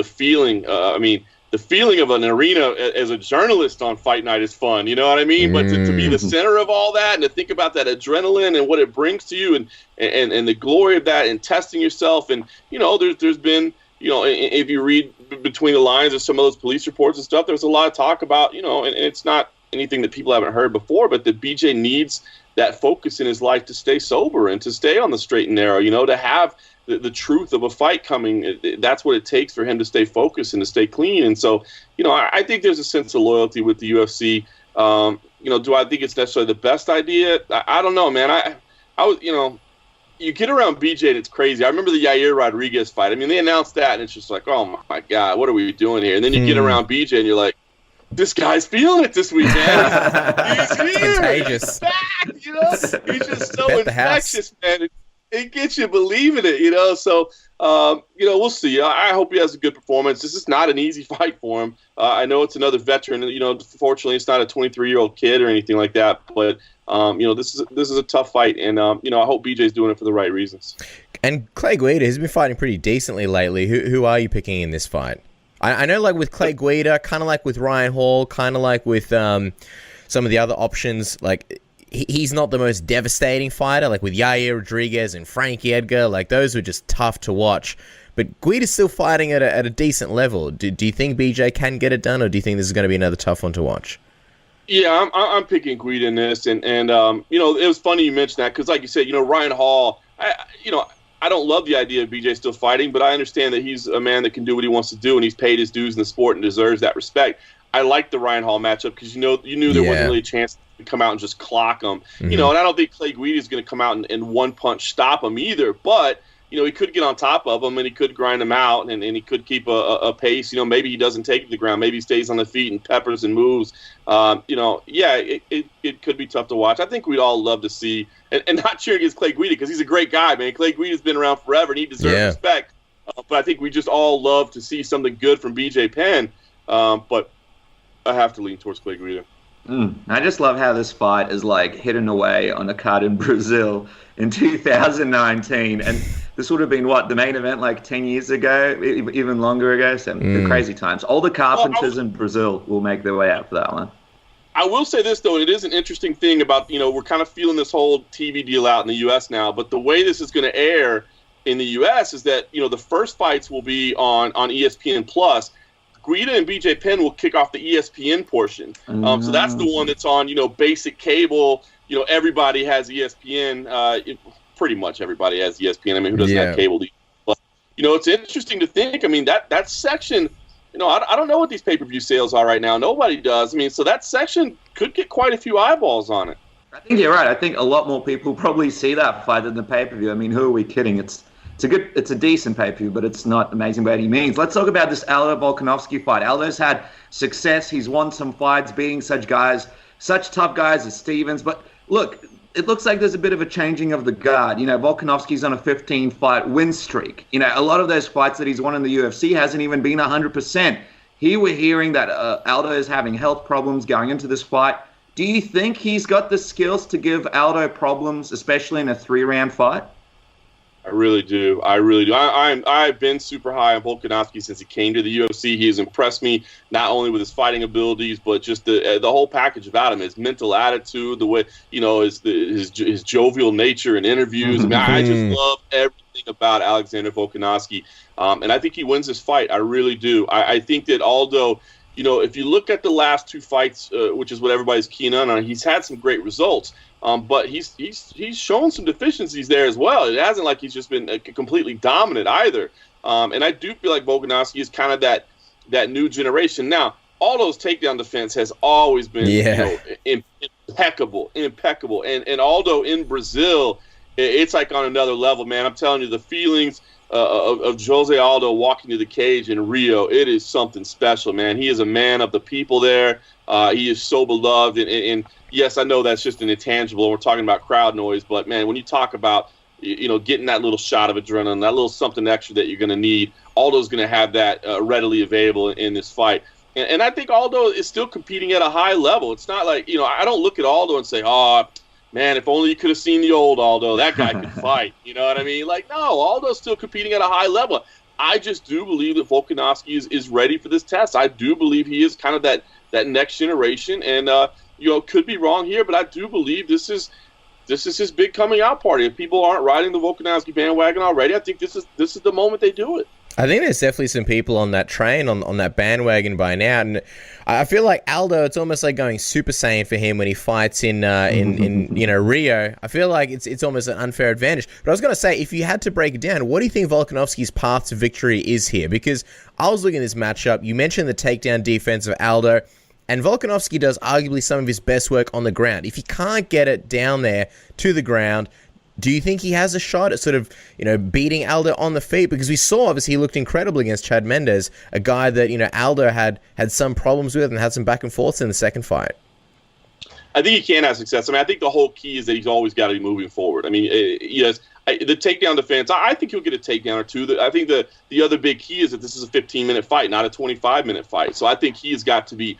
Speaker 9: feeling, the feeling of an arena as a journalist on fight night is fun. You know what I mean? But to be the center of all that and to think about that adrenaline and what it brings to you and the glory of that and testing yourself. And, there's been, if you read between the lines of some of those police reports and stuff, there's a lot of talk about, and it's not anything that people haven't heard before, but that BJ needs that focus in his life to stay sober and to stay on the straight and narrow, to have the truth of a fight coming. That's what it takes for him to stay focused and to stay clean. And so, I think there's a sense of loyalty with the UFC. Do I think it's necessarily the best idea? I don't know, man. I was, you get around BJ and it's crazy. I remember the Yair Rodriguez fight. I mean, they announced that and it's just like, oh my God, what are we doing here? And then you get around BJ and you're like, this guy's feeling it this week, man. He's here.
Speaker 8: Contagious.
Speaker 9: He's back, He's just so infectious, man. it gets you believing it, So, we'll see. I hope he has a good performance. This is not an easy fight for him. I know it's another veteran. Fortunately, it's not a 23-year-old kid or anything like that. But this is a tough fight, and I hope BJ's doing it for the right reasons.
Speaker 8: And Clay Guida has been fighting pretty decently lately. Who are you picking in this fight? I know, like with Clay Guida, kind of like with Ryan Hall, kind of like with some of the other options, like. He's not the most devastating fighter, like with Yair Rodriguez and Frankie Edgar. Like, those were just tough to watch. But Guida's still fighting at a decent level. Do you think BJ can get it done, or do you think this is going to be another tough one to watch?
Speaker 9: Yeah, I'm picking Guida in this, and it was funny you mentioned that because, like you said, Ryan Hall. I don't love the idea of BJ still fighting, but I understand that he's a man that can do what he wants to do, and he's paid his dues in the sport and deserves that respect. I like the Ryan Hall matchup because you knew there wasn't really a chance to come out and just clock him. Mm-hmm. And I don't think Clay Guida is going to come out and one punch stop him either. But he could get on top of him and he could grind him out and he could keep a pace. Maybe he doesn't take it to the ground. Maybe he stays on the feet and peppers and moves. It could be tough to watch. I think we'd all love to see and not cheer against Clay Guida because he's a great guy, man. Clay Guida's been around forever and he deserves respect. But I think we just all love to see something good from BJ Penn. But I have to lean towards Clay Guida.
Speaker 10: I just love how this fight is like hidden away on a card in Brazil in 2019, and this would have been the main event like 10 years ago, even longer ago. So the crazy times. All the carpenters in Brazil will make their way out for that one.
Speaker 9: I will say this though, it is an interesting thing about we're kind of feeling this whole TV deal out in the U.S. now, but the way this is going to air in the U.S. is that the first fights will be on ESPN Plus. Guida and BJ Penn will kick off the ESPN portion. So that's the one that's on, basic cable. Everybody has ESPN. Pretty much everybody has ESPN. I mean, who doesn't have cable? But, it's interesting to think. I mean, that section, I don't know what these pay-per-view sales are right now. Nobody does. I mean, so that section could get quite a few eyeballs on it.
Speaker 10: I think you're right. I think a lot more people probably see that fight than the pay-per-view. I mean, who are we kidding? It's a decent pay-per-view, but it's not amazing by any means. Let's talk about this Aldo Volkanovski fight. Aldo's had success. He's won some fights beating such tough guys as Stevens. But look, it looks like there's a bit of a changing of the guard. Volkanovski's on a 15-fight win streak. A lot of those fights that he's won in the UFC hasn't even been 100%. Here we're hearing that Aldo is having health problems going into this fight. Do you think he's got the skills to give Aldo problems, especially in a 3-round fight?
Speaker 9: I really do. I've been super high on Volkanovski since he came to the UFC. He has impressed me not only with his fighting abilities, but just the whole package about him, his mental attitude, the way his jovial nature in interviews. I mean, I just love everything about Alexander Volkanovski, and I think he wins this fight. I really do. I think that Aldo, if you look at the last 2 fights, which is what everybody's keen on, he's had some great results. But he's shown some deficiencies there as well. It hasn't like he's just been completely dominant either. And I do feel like Volkanovski is kind of that new generation. Now, Aldo's takedown defense has always been impeccable. And Aldo in Brazil, it's like on another level, man. I'm telling you, the feelings of Jose Aldo walking to the cage in Rio, it is something special, man. He is a man of the people there. He is so beloved, and yes, I know that's just an intangible. We're talking about crowd noise, but man, when you talk about getting that little shot of adrenaline, that little something extra that you're going to need, Aldo's going to have that readily available in this fight. And I think Aldo is still competing at a high level. It's not like I don't look at Aldo and say, oh man, if only you could have seen the old Aldo, that guy could fight. You know what I mean? Like, no, Aldo's still competing at a high level. I just do believe that Volkanovski is ready for this test. I do believe he is kind of that next generation, and could be wrong here, but I do believe this is his big coming out party. If people aren't riding the Volkanovski bandwagon already, I think this is the moment they do it.
Speaker 8: I think there's definitely some people on that train, on that bandwagon by now, and I feel like Aldo, it's almost like going Super Saiyan for him when he fights in Rio. I feel like it's almost an unfair advantage. But I was going to say, if you had to break it down, what do you think Volkanovski's path to victory is here? Because I was looking at this matchup, you mentioned the takedown defense of Aldo, and Volkanovski does arguably some of his best work on the ground. If he can't get it down there to the ground, do you think he has a shot at sort of, beating Aldo on the feet? Because we saw, obviously, he looked incredible against Chad Mendes, a guy that, Aldo had some problems with and had some back and forths in the second fight.
Speaker 9: I think he can have success. I mean, I think the whole key is that he's always got to be moving forward. I mean, yes, the takedown defense, I think he'll get a takedown or two. I think the other big key is that this is a 15-minute fight, not a 25-minute fight. So I think he's got to be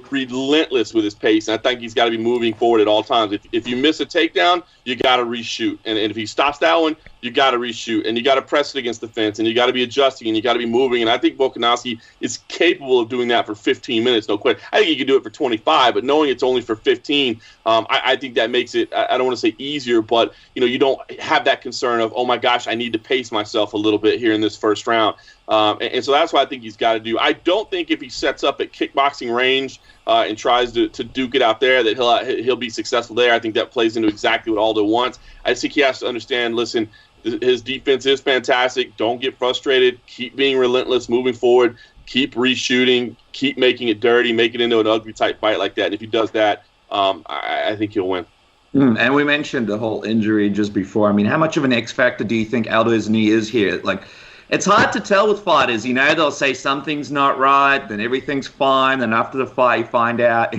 Speaker 9: relentless with his pace, and I think he's got to be moving forward at all times. If you miss a takedown, you got to reshoot, and if he stops that one, you got to reshoot, and you got to press it against the fence, and you got to be adjusting, and you got to be moving. And I think Volkanovski is capable of doing that for 15 minutes. No question. I think he can do it for 25, but knowing it's only for 15, I think that makes it. I don't want to say easier, but you don't have that concern of, oh my gosh, I need to pace myself a little bit here in this first round. And so that's what I think he's got to do. I don't think if he sets up at kickboxing range and tries to duke it out there that he'll be successful there. I think that plays into exactly what Aldo wants. I think he has to understand, listen, his defense is fantastic. Don't get frustrated. Keep being relentless, moving forward. Keep reshooting. Keep making it dirty. Make it into an ugly type fight like that. And if he does that, I think he'll win.
Speaker 10: And we mentioned the whole injury just before. I mean, how much of an X factor do you think Aldo's knee is here? Like, it's hard to tell with fighters. They'll say something's not right, then everything's fine. Then after the fight, you find out,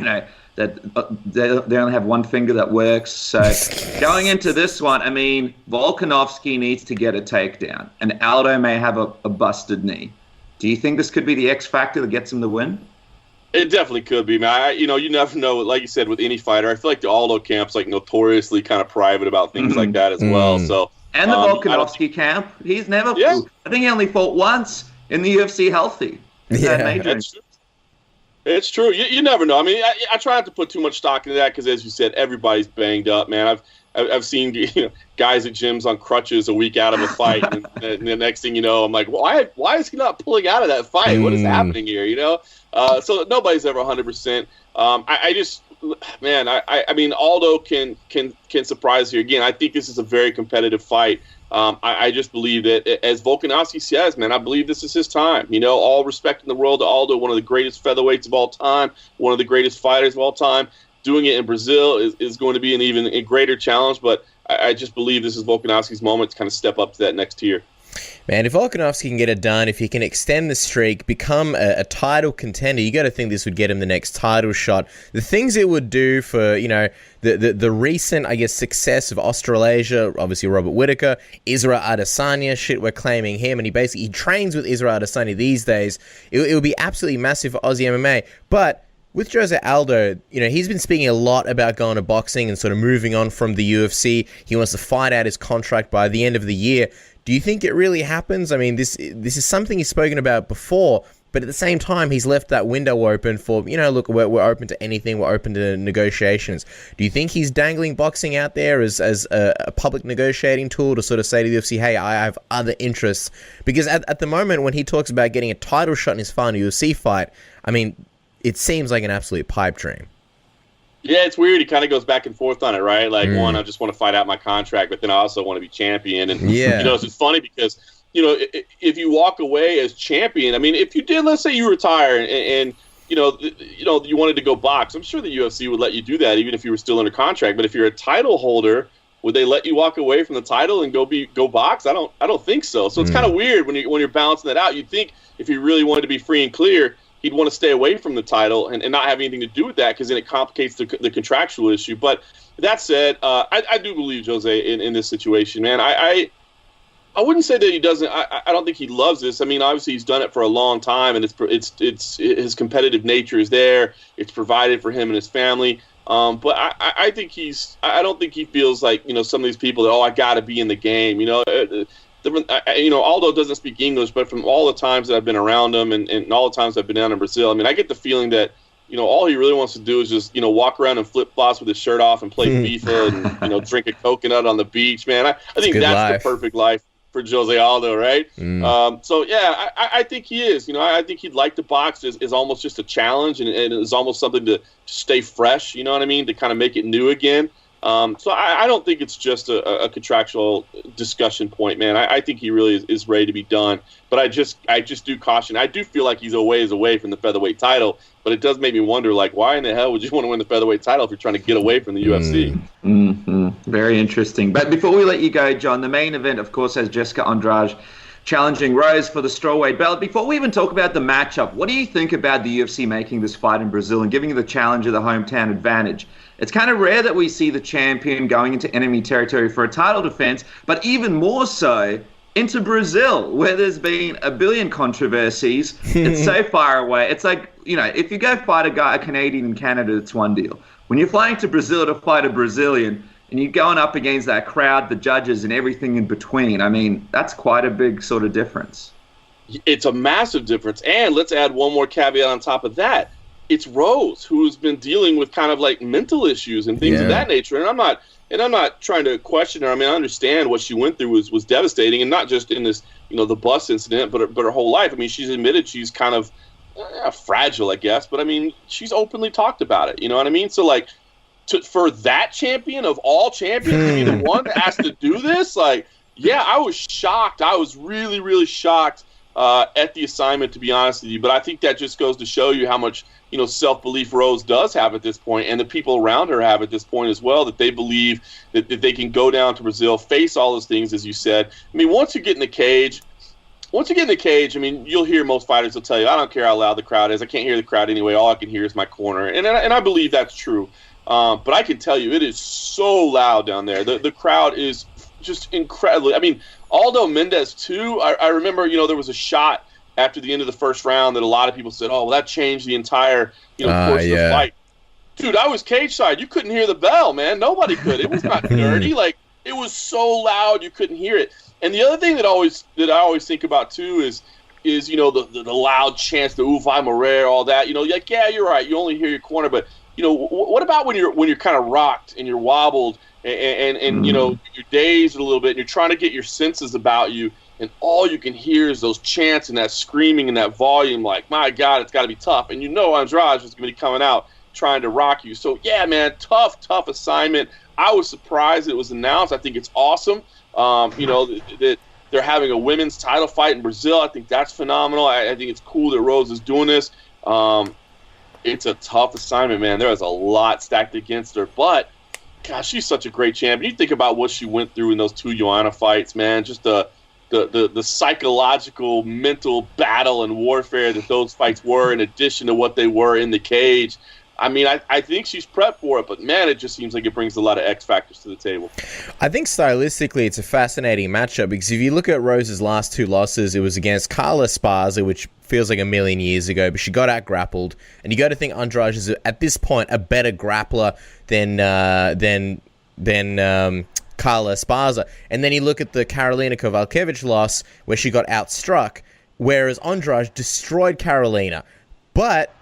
Speaker 10: that they only have one finger that works. So going into this one, I mean, Volkanovski needs to get a takedown, and Aldo may have a busted knee. Do you think this could be the X factor that gets him the win?
Speaker 9: It definitely could be, man. You never know. Like you said, with any fighter, I feel like the Aldo camp's like notoriously kind of private about things like that as well. So.
Speaker 10: And the Volkanovski camp, he's never. Yeah. I think he only fought once in the UFC healthy.
Speaker 9: That's true. It's true. You never know. I mean, I try not to put too much stock into that because, as you said, everybody's banged up, man. I've seen guys at gyms on crutches a week out of a fight, and the next thing you know, I'm like, why is he not pulling out of that fight? What is happening here? So nobody's ever 100%. I mean, Aldo can surprise here again. I think this is a very competitive fight. I just believe that, as Volkanovski says, man, I believe this is his time. All respect in the world to Aldo, one of the greatest featherweights of all time, one of the greatest fighters of all time. Doing it in Brazil is going to be an even greater challenge, but I just believe this is Volkanovski's moment to kind of step up to that next tier.
Speaker 8: Man, if Volkanovski can get it done, if he can extend the streak, become a title contender, you got to think this would get him the next title shot. The things it would do for, the recent, I guess, success of Australasia, obviously Robert Whittaker, Israel Adesanya, shit, we're claiming him, and he trains with Israel Adesanya these days. It would be absolutely massive for Aussie MMA, but with Jose Aldo, he's been speaking a lot about going to boxing and sort of moving on from the UFC. He wants to fight out his contract by the end of the year. Do you think it really happens? I mean, this is something he's spoken about before, but at the same time, he's left that window open for, look, we're open to anything. We're open to negotiations. Do you think he's dangling boxing out there as a public negotiating tool to sort of say to the UFC, hey, I have other interests? Because at the moment, when he talks about getting a title shot in his final UFC fight, I mean, it seems like an absolute pipe dream.
Speaker 9: Yeah, it's weird. He kind of goes back and forth on it, right? Like, one, I just want to fight out my contract, but then I also want to be champion. And, it's funny because, if you walk away as champion, I mean, if you did, let's say you retire and you wanted to go box, I'm sure the UFC would let you do that even if you were still under contract. But if you're a title holder, would they let you walk away from the title and go box? I don't think so. So it's kind of weird when you're balancing that out. You'd think if he really wanted to be free and clear, he'd want to stay away from the title and not have anything to do with that, because then it complicates the contractual issue. But that said, I do believe Jose in this situation, man. I wouldn't say that he doesn't. I don't think he loves this. I mean, obviously he's done it for a long time, and it's his competitive nature is there. It's provided for him and his family. But I think I don't think he feels like some of these people that I got to be in the game. Aldo doesn't speak English, but from all the times that I've been around him and all the times I've been down in Brazil, I mean, I get the feeling that, all he really wants to do is just, walk around in flip-flops with his shirt off and play FIFA and, drink a coconut on the beach, man. I think that's the perfect life for Jose Aldo, right? So, yeah, I think he is. I think he'd like to box is almost just a challenge and is almost something to stay fresh, you know what I mean, to kind of make it new again. So I don't think it's just a contractual discussion point, man. I think he really is ready to be done. But I just do caution. I do feel like he's a ways away from the featherweight title, but it does make me wonder, like, why in the hell would you want to win the featherweight title if you're trying to get away from the UFC?
Speaker 10: Very interesting. But before we let you go, John, the main event, of course, has Jessica Andrade challenging Rose for the strawweight belt. Before we even talk about the matchup, what do you think about the UFC making this fight in Brazil and giving the challenger the hometown advantage? It's kind of rare that we see the champion going into enemy territory for a title defense, but even more so into Brazil, where there's been a billion controversies. It's so far away. It's like, if you go fight a Canadian in Canada, it's one deal. When you're flying to Brazil to fight a Brazilian, and you're going up against that crowd, the judges, and everything in between, I mean, that's quite a big sort of difference.
Speaker 9: It's a massive difference. And let's add one more caveat on top of that. It's Rose who's been dealing with kind of like mental issues and things of that nature. And I'm not trying to question her. I mean, I understand what she went through was devastating, and not just in this, the bus incident, but her whole life. I mean, she's admitted she's kind of fragile, I guess. But I mean, she's openly talked about it. You know what I mean? So like, for that champion of all champions to be the one that has to do this, like, yeah, I was shocked. I was really, really shocked at the assignment, to be honest with you. But I think that just goes to show you how much, self-belief Rose does have at this point, and the people around her have at this point as well, that they believe that they can go down to Brazil, face all those things, as you said. I mean, once you get in the cage, I mean, you'll hear most fighters will tell you, I don't care how loud the crowd is. I can't hear the crowd anyway. All I can hear is my corner. And I believe that's true. But I can tell you, it is so loud down there. The crowd is just incredible. I mean, Aldo Mendez, too. I remember, there was a shot after the end of the first round that a lot of people said, oh, well, that changed the entire course of the fight. Dude, I was cage side. You couldn't hear the bell, man. Nobody could. It was not dirty. Like, it was so loud you couldn't hear it. And the other thing that I always think about, too, is the loud chants, the Uvai Morer, all that. Like, yeah, you're right. You only hear your corner, but what about when you're kind of rocked and you're wobbled and you're dazed a little bit and you're trying to get your senses about you, and all you can hear is those chants and that screaming and that volume. Like, my God, it's got to be tough. And Andrade was going to be coming out trying to rock you. So yeah, man, tough assignment. I was surprised it was announced. I think it's awesome. That they're having a women's title fight in Brazil. I think that's phenomenal. I think it's cool that Rose is doing this. It's a tough assignment, man. There was a lot stacked against her, but gosh, she's such a great champion. You think about what she went through in those two Joanna fights, man. Just the psychological, mental battle and warfare that those fights were, in addition to what they were in the cage. I mean, I think she's prepped for it, but man, it just seems like it brings a lot of X factors to the table.
Speaker 8: I think stylistically it's a fascinating matchup, because if you look at Rose's last two losses, it was against Carla Esparza, which feels like a million years ago, but she got out grappled. And you got to think Andrade is at this point a better grappler than Carla Esparza. And then you look at the Karolina Kowalkiewicz loss, where she got outstruck, whereas Andrade destroyed Karolina. But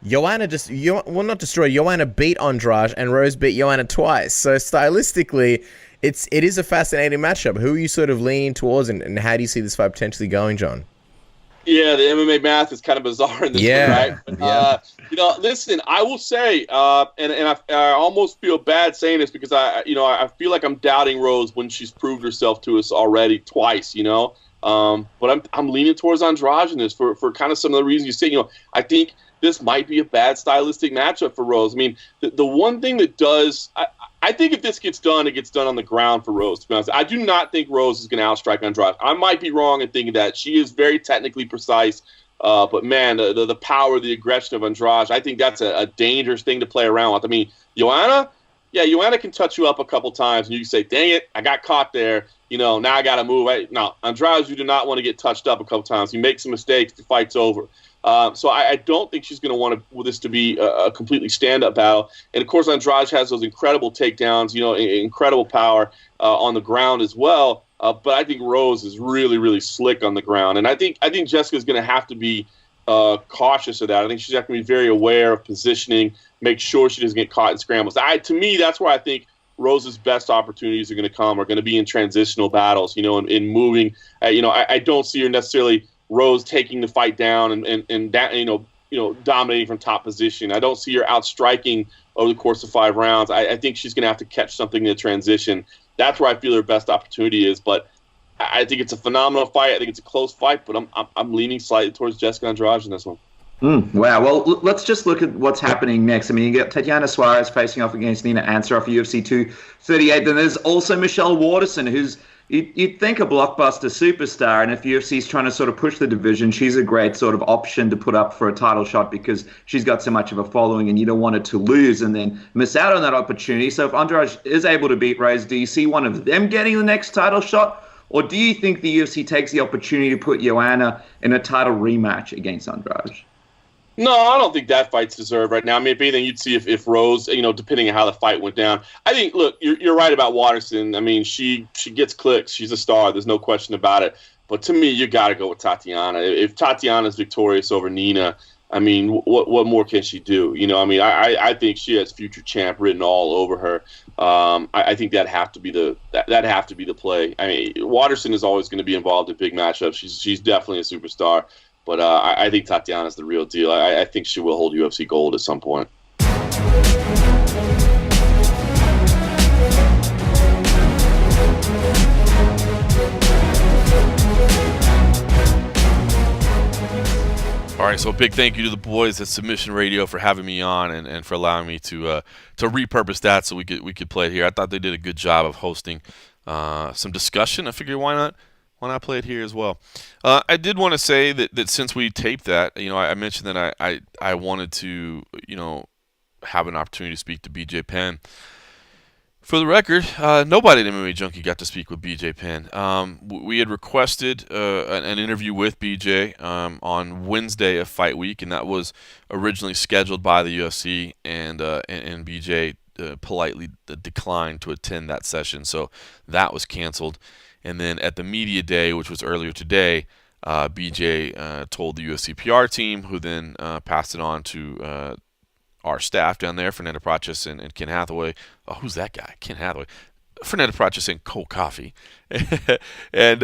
Speaker 8: Joanna not destroyed. Joanna beat Andrade, and Rose beat Joanna twice. So stylistically, it is a fascinating matchup. Who are you sort of leaning towards, and how do you see this fight potentially going, John?
Speaker 9: Yeah, the MMA math is kind of bizarre in this one, right? But, listen, I will say, and I almost feel bad saying this, because I feel like I'm doubting Rose when she's proved herself to us already twice, But I'm leaning towards Andrade in this for kind of some of the reasons you say. I think this might be a bad stylistic matchup for Rose. I mean, the one thing that does, I think if this gets done, it gets done on the ground for Rose, to be honest. I do not think Rose is going to outstrike Andrade. I might be wrong in thinking that. She is very technically precise, but man, the power, the aggression of Andrade, I think that's a dangerous thing to play around with. I mean, Joanna can touch you up a couple times, and you can say, dang it, I got caught there. Now I got to move. No, Andrade, you do not want to get touched up a couple times. You make some mistakes, the fight's over. So I don't think she's going to want this to be a completely stand-up battle. And, of course, Andrade has those incredible takedowns, incredible power on the ground as well. But I think Rose is really, really slick on the ground. And I think Jessica's going to have to be cautious of that. I think she's going to be very aware of positioning, make sure she doesn't get caught in scrambles. To me, that's where I think Rose's best opportunities are going to be in transitional battles, in moving. I don't see her necessarily Rose taking the fight down and dominating from top position. I don't see her outstriking over the course of 5 rounds. I think she's going to have to catch something in the transition. That's where I feel her best opportunity is. But I think it's a phenomenal fight. I think it's a close fight, but I'm leaning slightly towards Jessica Andrade in this one.
Speaker 10: Wow. Well, let's just look at what's happening next. I mean, you got Tatiana Suarez facing off against Nina Ansaroff, UFC 238. Then there's also Michelle Waterson, who's You'd think a blockbuster superstar, and if UFC's trying to sort of push the division, she's a great sort of option to put up for a title shot because she's got so much of a following, and you don't want it to lose and then miss out on that opportunity. So if Andrade is able to beat Rose, do you see one of them getting the next title shot? Or do you think the UFC takes the opportunity to put Joanna in a title rematch against Andrade?
Speaker 9: No, I don't think that fight's deserved right now. I mean, if anything, you'd see if Rose, depending on how the fight went down. I think, look, you're right about Waterson. I mean, she gets clicks. She's a star. There's no question about it. But to me, you got to go with Tatiana. If Tatiana's victorious over Nina, I mean, what more can she do? I think she has future champ written all over her. I think that'd have to be the play. I mean, Waterson is always going to be involved in big matchups. She's definitely a superstar. But I think Tatiana's the real deal. I think she will hold UFC gold at some point.
Speaker 1: All right, so a big thank you to the boys at Submission Radio for having me on and for allowing me to repurpose that so we could play it here. I thought they did a good job of hosting some discussion. I figured why not play it here as well. I did want to say that since we taped that, I mentioned that I wanted to, have an opportunity to speak to BJ Penn. For the record, nobody at MMA Junkie got to speak with BJ Penn. We had requested an interview with BJ on Wednesday of Fight Week, and that was originally scheduled by the UFC, and BJ politely declined to attend that session, so that was canceled. And then at the media day, which was earlier today, BJ told the UFC PR team, who then passed it on to our staff down there, Fernanda Prates and Ken Hathaway. Oh, who's that guy? Ken Hathaway. Fernanda Prates and Cold Coffee. And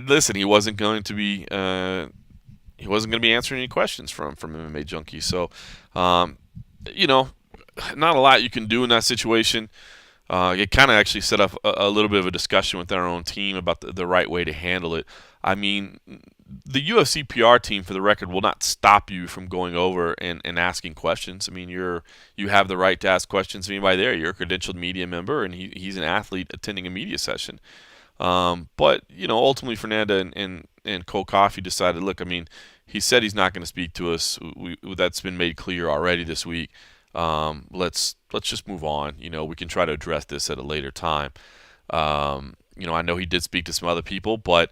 Speaker 1: listen, he wasn't going to be answering any questions from MMA Junkie. So, not a lot you can do in that situation. It kind of actually set up a little bit of a discussion with our own team about the right way to handle it. I mean, the UFC PR team, for the record, will not stop you from going over and asking questions. I mean, you have the right to ask questions of anybody there. You're a credentialed media member, and he's an athlete attending a media session. But, ultimately Fernanda and Cole Coffey decided, look, I mean, he said he's not going to speak to us. That's been made clear already this week. Let's just move on. We can try to address this at a later time. I know he did speak to some other people, but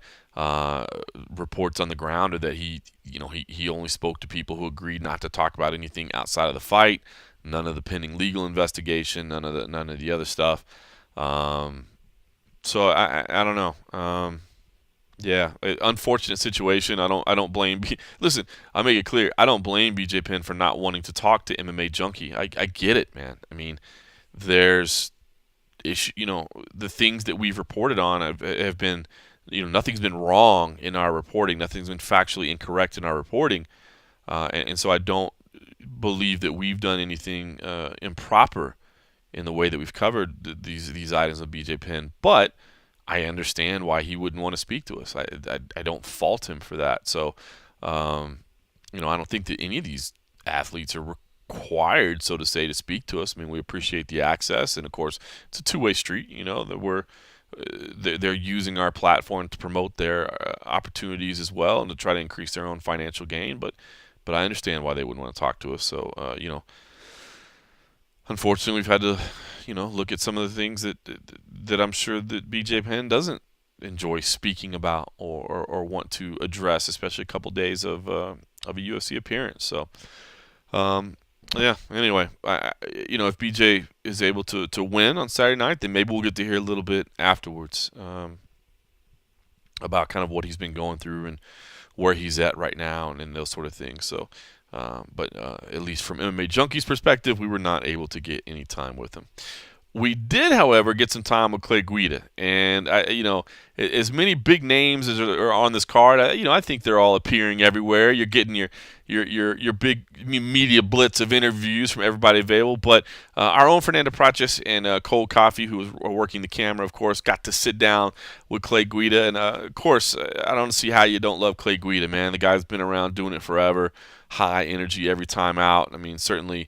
Speaker 1: reports on the ground are that he only spoke to people who agreed not to talk about anything outside of the fight, none of the pending legal investigation, none of the other stuff. So I don't know. Yeah, unfortunate situation. I don't blame. Listen, I make it clear. I don't blame BJ Penn for not wanting to talk to MMA Junkie. I get it, man. I mean, there's issue. The things that we've reported on have been, nothing's been wrong in our reporting. Nothing's been factually incorrect in our reporting, and so I don't believe that we've done anything improper in the way that we've covered these items of BJ Penn. But I understand why he wouldn't want to speak to us. I don't fault him for that. So, I don't think that any of these athletes are required, so to say, to speak to us. I mean, we appreciate the access, and of course, it's a two-way street. That they're using our platform to promote their opportunities as well, and to try to increase their own financial gain. But I understand why they wouldn't want to talk to us. So, unfortunately, we've had to, look at some of the things that I'm sure that BJ Penn doesn't enjoy speaking about or want to address, especially a couple days of a UFC appearance. So, yeah. Anyway, if BJ is able to win on Saturday night, then maybe we'll get to hear a little bit afterwards about kind of what he's been going through and where he's at right now and those sort of things. So. But at least from MMA Junkie's perspective, we were not able to get any time with him. We did, however, get some time with Clay Guida, and as many big names as are on this card, I think they're all appearing everywhere. You're getting your big media blitz of interviews from everybody available. But our own Fernanda Prates and Cole Coffey, who was working the camera, of course, got to sit down with Clay Guida, and of course, I don't see how you don't love Clay Guida, man. The guy's been around doing it forever. High energy every time out. I mean, certainly,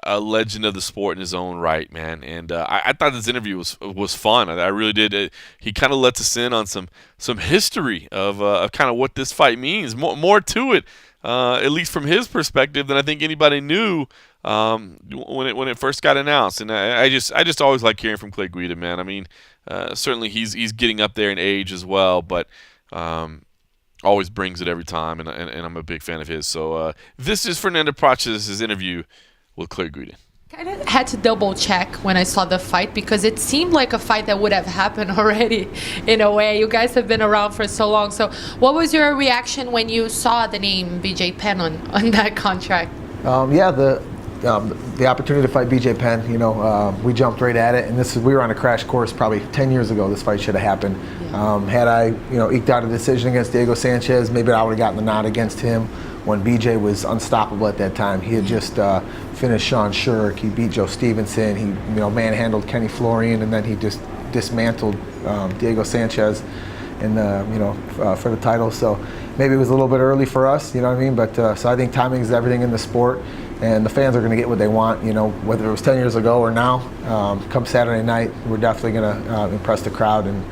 Speaker 1: a legend of the sport in his own right, man. And I thought this interview was fun. I really did. He kind of lets us in on some history of kind of what this fight means. More to it, at least from his perspective, than I think anybody knew when it first got announced. And I just always like hearing from Clay Guida, man. I mean, certainly he's getting up there in age as well, but always brings it every time, and I'm a big fan of his. So this is Fernanda Prates' interview with Clay Guida.
Speaker 11: I had to double check when I saw the fight because it seemed like a fight that would have happened already in a way. You guys have been around for so long. So what was your reaction when you saw the name BJ Penn on that contract?
Speaker 12: The opportunity to fight BJ Penn, we jumped right at it, and we were on a crash course probably 10 years ago. This fight should have happened. Yeah. Had I, eked out a decision against Diego Sanchez, maybe I would have gotten the nod against him when BJ was unstoppable at that time. He had just finished Sean Shirk. He beat Joe Stevenson. He, manhandled Kenny Florian, and then he just dismantled Diego Sanchez in for the title. So maybe it was a little bit early for us, you know what I mean? But so I think timing is everything in the sport. And the fans are going to get what they want, whether it was 10 years ago or now. Come Saturday night, we're definitely going to impress the crowd. And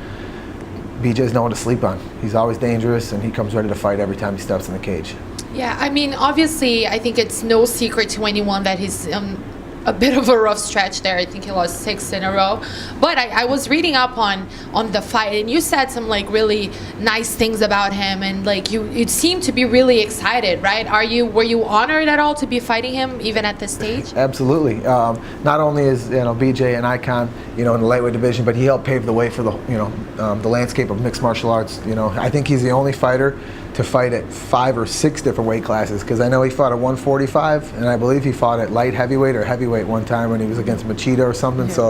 Speaker 12: BJ's no one to sleep on. He's always dangerous, and he comes ready to fight every time he steps in the cage.
Speaker 11: Yeah, I mean, obviously, I think it's no secret to anyone that he's a bit of a rough stretch there. I think he lost 6 in a row. But I was reading up on the fight, and you said some really nice things about him, and you seemed to be really excited, right? Were you honored at all to be fighting him even at this stage?
Speaker 12: Absolutely. Not only is BJ an icon, in the lightweight division, but he helped pave the way for the landscape of mixed martial arts. I think he's the only fighter to fight at 5 or 6 different weight classes, because I know he fought at 145, and I believe he fought at light heavyweight or heavyweight one time when he was against Machida or something. Yeah. So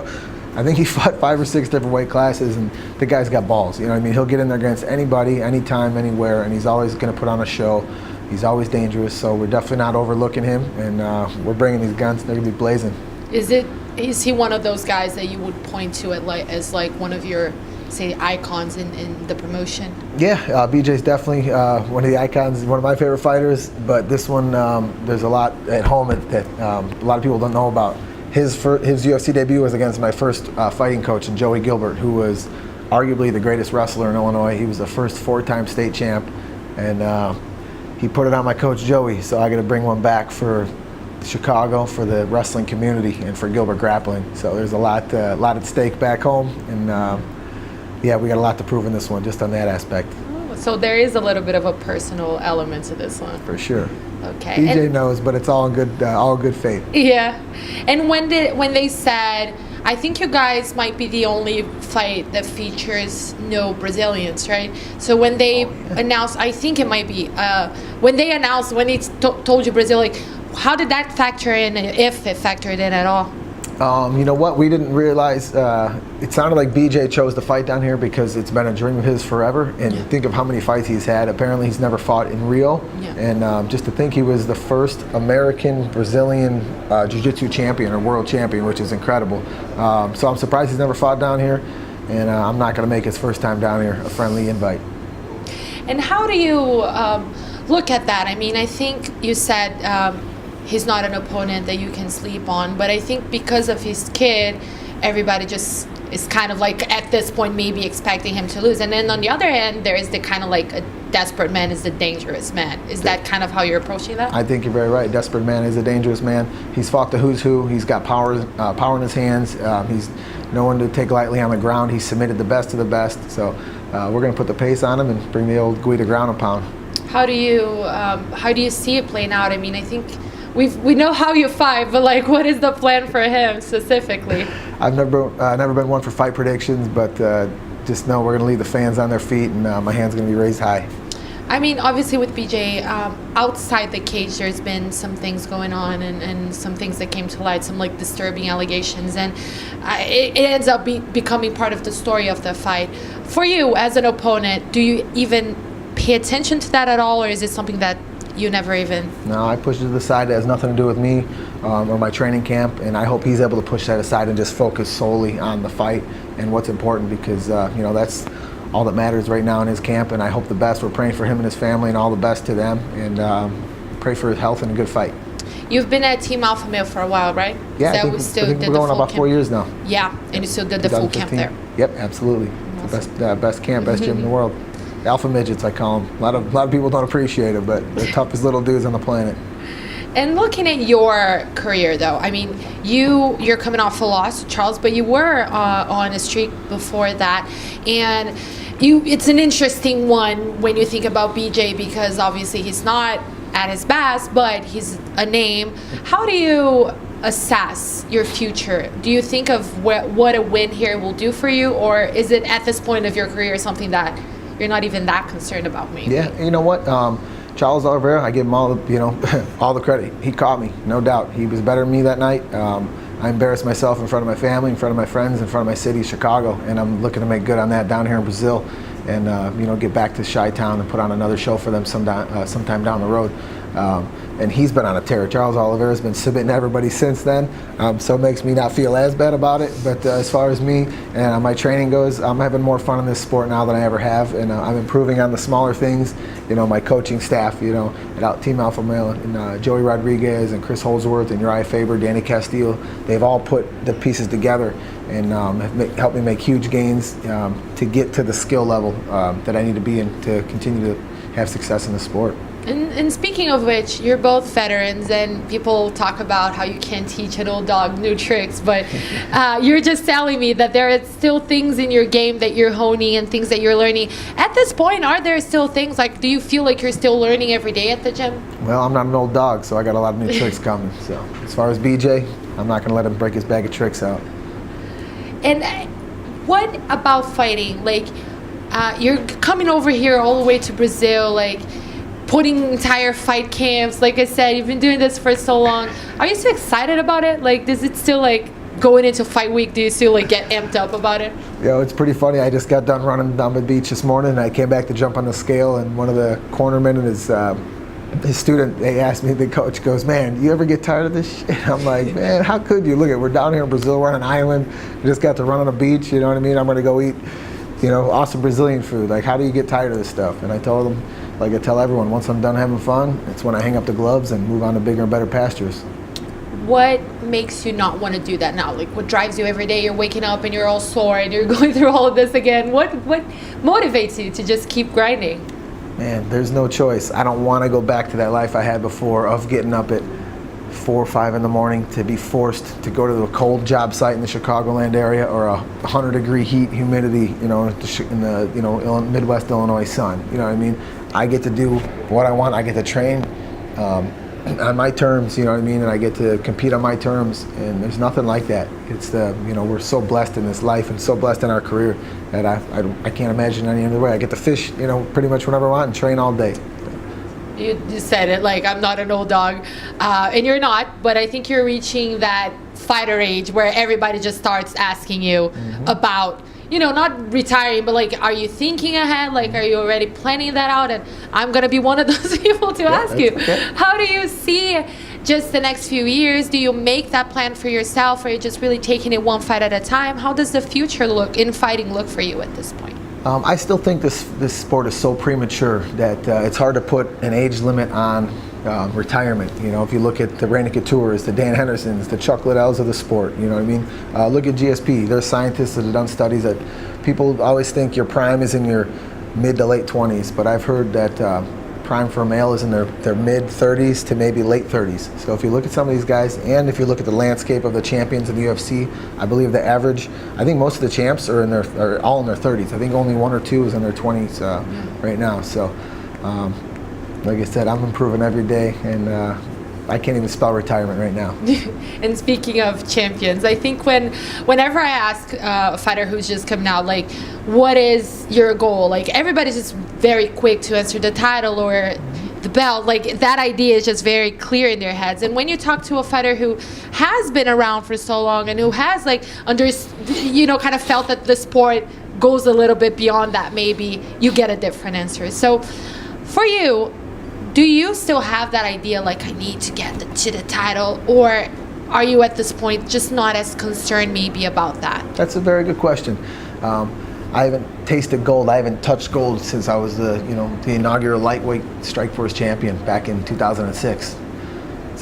Speaker 12: I think he fought 5 or 6 different weight classes, and the guy's got balls. He'll get in there against anybody, anytime, anywhere, and he's always going to put on a show. He's always dangerous, so we're definitely not overlooking him, and we're bringing these guns. They're going to be blazing.
Speaker 11: Is he one of those guys that you would point to as one of your, say, icons in the promotion?
Speaker 12: Yeah, BJ's definitely one of the icons, one of my favorite fighters, but this one, there's a lot at home that a lot of people don't know about. His UFC debut was against my first fighting coach, Joey Gilbert, who was arguably the greatest wrestler in Illinois. He was the first 4-time state champ, and he put it on my coach Joey, so I got to bring one back for Chicago, for the wrestling community, and for Gilbert Grappling. So there's a lot at stake back home, and yeah, we got a lot to prove in this one, just on that aspect.
Speaker 11: Oh, so there is a little bit of a personal element to this one.
Speaker 12: For sure.
Speaker 11: Okay.
Speaker 12: BJ knows, but it's all good faith.
Speaker 11: Yeah. And when they said, I think you guys might be the only fight that features no Brazilians, right? So when they announced, I think it might be, when they told you Brazil, how did that factor in, if it factored in at all?
Speaker 12: You know what? We didn't realize. It sounded like BJ chose to fight down here because it's been a dream of his forever. And think of how many fights he's had. Apparently, he's never fought in Rio. Yeah. And just to think he was the first American Brazilian Jiu-Jitsu champion or world champion, which is incredible. So I'm surprised he's never fought down here. And I'm not going to make his first time down here a friendly invite.
Speaker 11: And how do you look at that? I mean, I think you said. He's not an opponent that you can sleep on, but I think because of his kid, everybody just is kind of at this point maybe expecting him to lose. And then on the other hand, there is the kind of a desperate man is the dangerous man. Is that kind of how you're approaching that?
Speaker 12: I think you're very right. Desperate man is a dangerous man. He's fought the who's who. He's got power in his hands. He's no one to take lightly on the ground. He's submitted the best of the best. So we're going to put the pace on him and bring the old Guida ground and pound. How do
Speaker 11: you see it playing out? I mean, I think we know how you fight, but what is the plan for him specifically? I've
Speaker 12: never been one for fight predictions, but just know we're going to leave the fans on their feet, and my hand's going to be raised high.
Speaker 11: I mean, obviously with BJ, outside the cage, there's been some things going on and some things that came to light, some disturbing allegations, and it ends up becoming part of the story of the fight. For you as an opponent, do you even pay attention to that at all, or is it something that you never even? No,
Speaker 12: I push it to the side. It has nothing to do with me or my training camp, and I hope he's able to push that aside and just focus solely on the fight and what's important, because that's all that matters right now in his camp, and I hope the best. We're praying for him and his family and all the best to them, and pray for his health and a good fight.
Speaker 11: You've been at Team Alpha Male for a while, right?
Speaker 12: Yeah,
Speaker 11: That
Speaker 12: I think,
Speaker 11: we still
Speaker 12: I think
Speaker 11: did
Speaker 12: we're
Speaker 11: the
Speaker 12: going
Speaker 11: full
Speaker 12: about
Speaker 11: camp.
Speaker 12: 4 years now.
Speaker 11: Yeah, and you still did the full camp
Speaker 12: 2015.
Speaker 11: there.
Speaker 12: Yep, absolutely. It's the best camp, best gym in the world. Alpha midgets, I call them. A lot of people don't appreciate it, but they're toughest little dudes on the planet.
Speaker 11: And looking at your career, though, I mean, you're coming off a loss to Charles, but you were on a streak before that, and it's an interesting one when you think about BJ, because obviously he's not at his best, but he's a name. How do you assess your future? Do you think of what a win here will do for you, or is it at this point of your career something that you're not even that concerned about, maybe?
Speaker 12: Yeah, you know what? Charles Oliveira, I give him all the, all the credit. He caught me, no doubt. He was better than me that night. I embarrassed myself in front of my family, in front of my friends, in front of my city, Chicago, and I'm looking to make good on that down here in Brazil, and get back to Chi-Town and put on another show for them sometime down the road. And he's been on a tear. Charles Oliveira's been submitting everybody since then, so it makes me not feel as bad about it. But as far as me and my training goes, I'm having more fun in this sport now than I ever have, and I'm improving on the smaller things. My coaching staff, at Team Alpha Male, and Joey Rodriguez and Chris Holdsworth and Uriah Faber, Danny Castillo, they've all put the pieces together and have helped me make huge gains to get to the skill level that I need to be in to continue to have success in the sport.
Speaker 11: And speaking of which, you're both veterans, and people talk about how you can't teach an old dog new tricks, but you're just telling me that there are still things in your game that you're honing and things that you're learning. At this point, are there still things, do you feel like you're still learning every day at the gym?
Speaker 12: Well, I'm not an old dog, so I got a lot of new tricks coming. So as far as BJ, I'm not going to let him break his bag of tricks out.
Speaker 11: And what about fighting? You're coming over here all the way to Brazil, putting entire fight camps. Like I said, you've been doing this for so long. Are you still excited about it? Does it still going into fight week, do you still get amped up about it?
Speaker 12: Yeah, it's pretty funny. I just got done running down the beach this morning, and I came back to jump on the scale, and one of the cornermen and his student, they asked me, the coach goes, "Man, you ever get tired of this shit?" I'm like, "Man, how could you? Look we're down here in Brazil, we're on an island, we just got to run on a beach, you know what I mean? I'm gonna go eat, awesome Brazilian food. How do you get tired of this stuff?" And I told him, like I tell everyone, once I'm done having fun, it's when I hang up the gloves and move on to bigger and better pastures.
Speaker 11: What makes you not want to do that now? What drives you every day? You're waking up and you're all sore and you're going through all of this again. What motivates you to just keep grinding?
Speaker 12: Man, there's no choice. I don't want to go back to that life I had before of getting up at 4 or 5 in the morning to be forced to go to a cold job site in the Chicagoland area, or a 100-degree heat, humidity, in the Midwest Illinois sun. You know what I mean? I get to do what I want. I get to train on my terms. You know what I mean? And I get to compete on my terms. And there's nothing like that. It's we're so blessed in this life and so blessed in our career that I can't imagine any other way. I get to fish, pretty much whenever I want and train all day.
Speaker 11: You said it, I'm not an old dog, and you're not, but I think you're reaching that fighter age where everybody just starts asking you about, not retiring, but are you thinking ahead? Are you already planning that out? And I'm going to be one of those people to ask you.
Speaker 12: Okay.
Speaker 11: How do you see just the next few years? Do you make that plan for yourself, or are you just really taking it one fight at a time? How does the future in fighting look for you at this point?
Speaker 12: I still think this sport is so premature that it's hard to put an age limit on retirement. If you look at the Randy Couture's, the Dan Hendersons, the Chuck Liddells of the sport, you know what I mean? Look at GSP. There's scientists that have done studies that people always think your prime is in your mid to late 20s, but I've heard that prime for a male is in their mid 30s to maybe late 30s. So if you look at some of these guys, and if you look at the landscape of the champions in the UFC, I believe the average, I think most of the champs are all in their 30s. I think only 1 or 2 is in their 20s right now. So like I said, I'm improving every day, and I can't even spell retirement right now.
Speaker 11: And speaking of champions, I think whenever I ask a fighter who's just coming out, what is your goal? Everybody's just very quick to answer the title or the belt. That idea is just very clear in their heads. And when you talk to a fighter who has been around for so long and who has kind of felt that the sport goes a little bit beyond that, maybe you get a different answer. So for you, do you still have that idea, I need to get to the title, or are you at this point just not as concerned maybe about that?
Speaker 12: That's a very good question. I haven't tasted gold. I haven't touched gold since I was the inaugural lightweight Strikeforce champion back in 2006.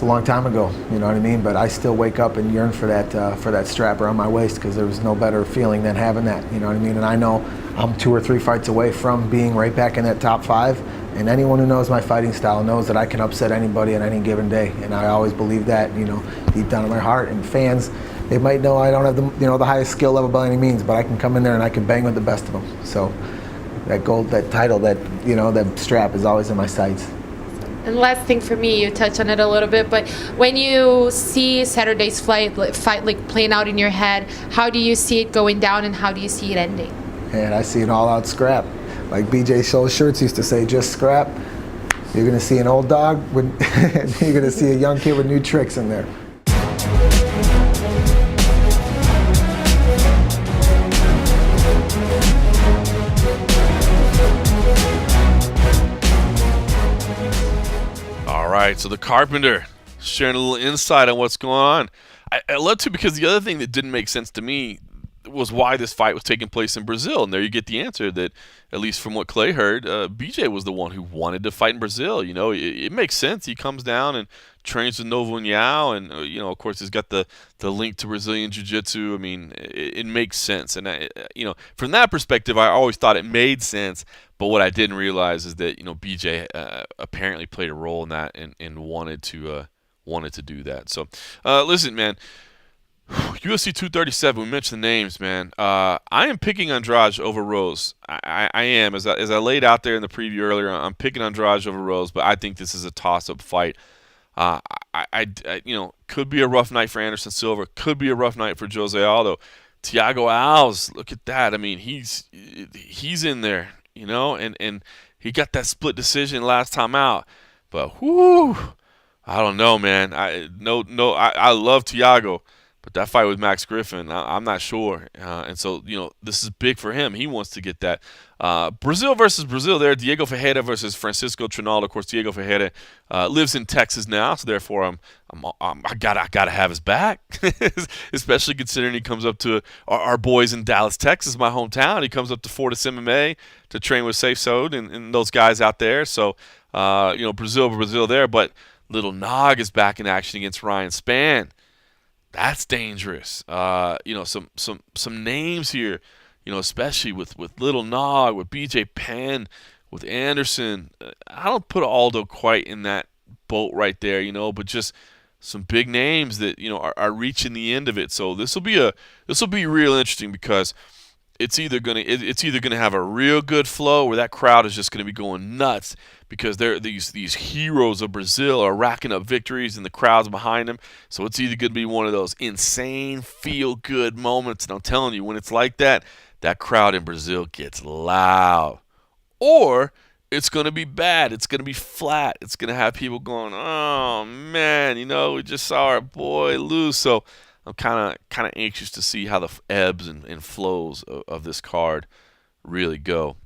Speaker 12: a long time ago, you know what I mean? But I still wake up and yearn for that strap around my waist, because there was no better feeling than having that, you know what I mean? And I know I'm 2 or 3 fights away from being right back in that top 5. And anyone who knows my fighting style knows that I can upset anybody on any given day. And I always believe that, you know, deep down in my heart. And fans, they might know I don't have the highest skill level by any means, but I can come in there and I can bang with the best of them. So that gold, that title, that strap is always in my sights.
Speaker 11: And last thing for me, you touched on it a little bit, but when you see Saturday's fight like playing out in your head, how do you see it going down and how do you see it ending?
Speaker 12: And I see an all-out scrap. Like BJ Scholl's shirts used to say, just scrap. You're going to see an old dog, you're going to see a young kid with new tricks in there.
Speaker 1: All right, so the Carpenter sharing a little insight on what's going on. I love to, because the other thing that didn't make sense to me was why this fight was taking place in Brazil. And there you get the answer that, at least from what Clay heard, BJ was the one who wanted to fight in Brazil. You know, it makes sense. He comes down and trains with Novo União, and, you know, of course, he's got the link to Brazilian Jiu-Jitsu. I mean, it makes sense. And, you know, from that perspective, I always thought it made sense. But what I didn't realize is that, you know, BJ apparently played a role in that and wanted to do that. So, listen, man. UFC 237, we mentioned the names, man. I am picking Andrade over Rose. I am. As I laid out there in the preview earlier, I'm picking Andrade over Rose, but I think this is a toss-up fight. You know, could be a rough night for Anderson Silva. Could be a rough night for Jose Aldo. Thiago Alves, look at that. I mean, he's in there, you know, and he got that split decision last time out. But, whoo, I don't know, man. I love Thiago. But that fight with Max Griffin, I'm not sure. And so, you know, this is big for him. He wants to get that. Brazil versus Brazil there. Diego Ferreira versus Francisco Trinaldo. Of course, Diego Ferreira lives in Texas now, so therefore I gotta have his back. Especially considering he comes up to our boys in Dallas, Texas, my hometown. He comes up to Fortis MMA to train with Safe Sode and those guys out there. So, you know, Brazil there. But Little Nog is back in action against Ryan Spann. That's dangerous. You know, some names here, you know, especially with Little Nog, with BJ Penn, with Anderson. I don't put Aldo quite in that boat right there, you know, but just some big names that, you know, are reaching the end of it. So this will be real interesting, because it's either gonna have a real good flow where that crowd is just gonna be going nuts, because they're these heroes of Brazil are racking up victories and the crowd's behind them. So it's either gonna be one of those insane feel good moments, and I'm telling you, when it's like that, that crowd in Brazil gets loud, or it's gonna be bad. It's gonna be flat. It's gonna have people going, oh man, you know, we just saw our boy lose. So I'm kind of anxious to see how the ebbs and flows of this card really go.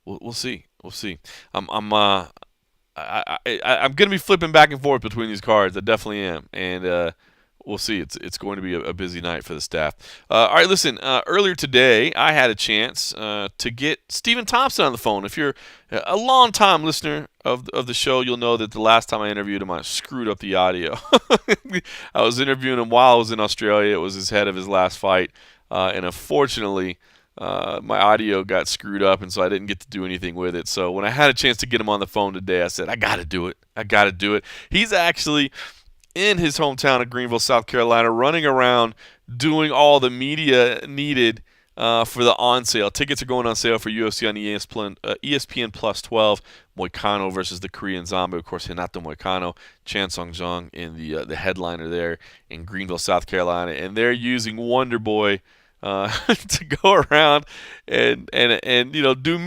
Speaker 1: We'll see. We'll see. I'm gonna be flipping back and forth between these cards. I definitely am, and we'll see. It's going to be a busy night for the staff. All right, listen. Earlier today, I had a chance to get Stephen Thompson on the phone. If you're a long-time listener of the show, you'll know that the last time I interviewed him, I screwed up the audio. I was interviewing him while I was in Australia. It was his head of his last fight, and unfortunately, my audio got screwed up, and so I didn't get to do anything with it. So when I had a chance to get him on the phone today, I said, I got to do it. He's actually in his hometown of Greenville, South Carolina, running around doing all the media needed for the on sale. Tickets are going on sale for UFC on ESPN Plus 12. Moicano versus the Korean Zombie. Of course, Renato Moicano, Chan Sung Jung in the headliner there in Greenville, South Carolina. And they're using Wonderboy to go around and you know, do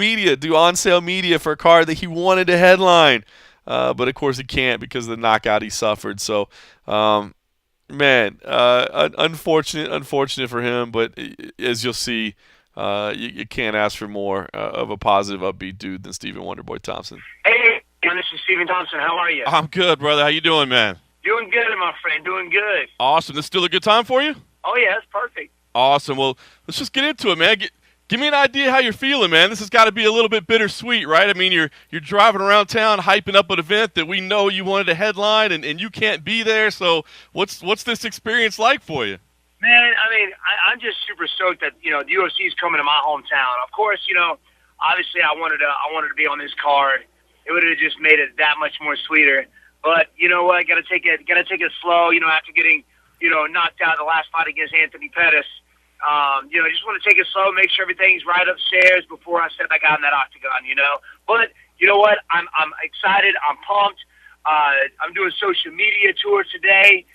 Speaker 1: on sale media for a card that he wanted to headline. But of course he can't because of the knockout he suffered. So, man, unfortunate for him. But as you'll see, you can't ask for more of a positive, upbeat dude than Stephen Wonderboy Thompson.
Speaker 13: Hey, this is Stephen Thompson. How are you?
Speaker 1: I'm good, brother. How you doing, man?
Speaker 13: Doing good, my friend. Doing good.
Speaker 1: Awesome. This still a good time for you?
Speaker 13: Oh yeah, it's perfect.
Speaker 1: Awesome. Well, let's just get into it, man. Give me an idea how you're feeling, man. This has got to be a little bit bittersweet, right? I mean, you're driving around town hyping up an event that we know you wanted to headline, and you can't be there. So what's this experience like for you?
Speaker 13: Man, I mean, I'm just super stoked that, the UFC is coming to my hometown. Of course, obviously I wanted to be on this card. It would have just made it that much more sweeter. But you know what? Gotta take it slow. After getting, knocked out the last fight against Anthony Pettis. Just want to take it slow, make sure everything's right upstairs before I step back out in that octagon, But you know what? I'm excited. I'm pumped. I'm doing social media tours today.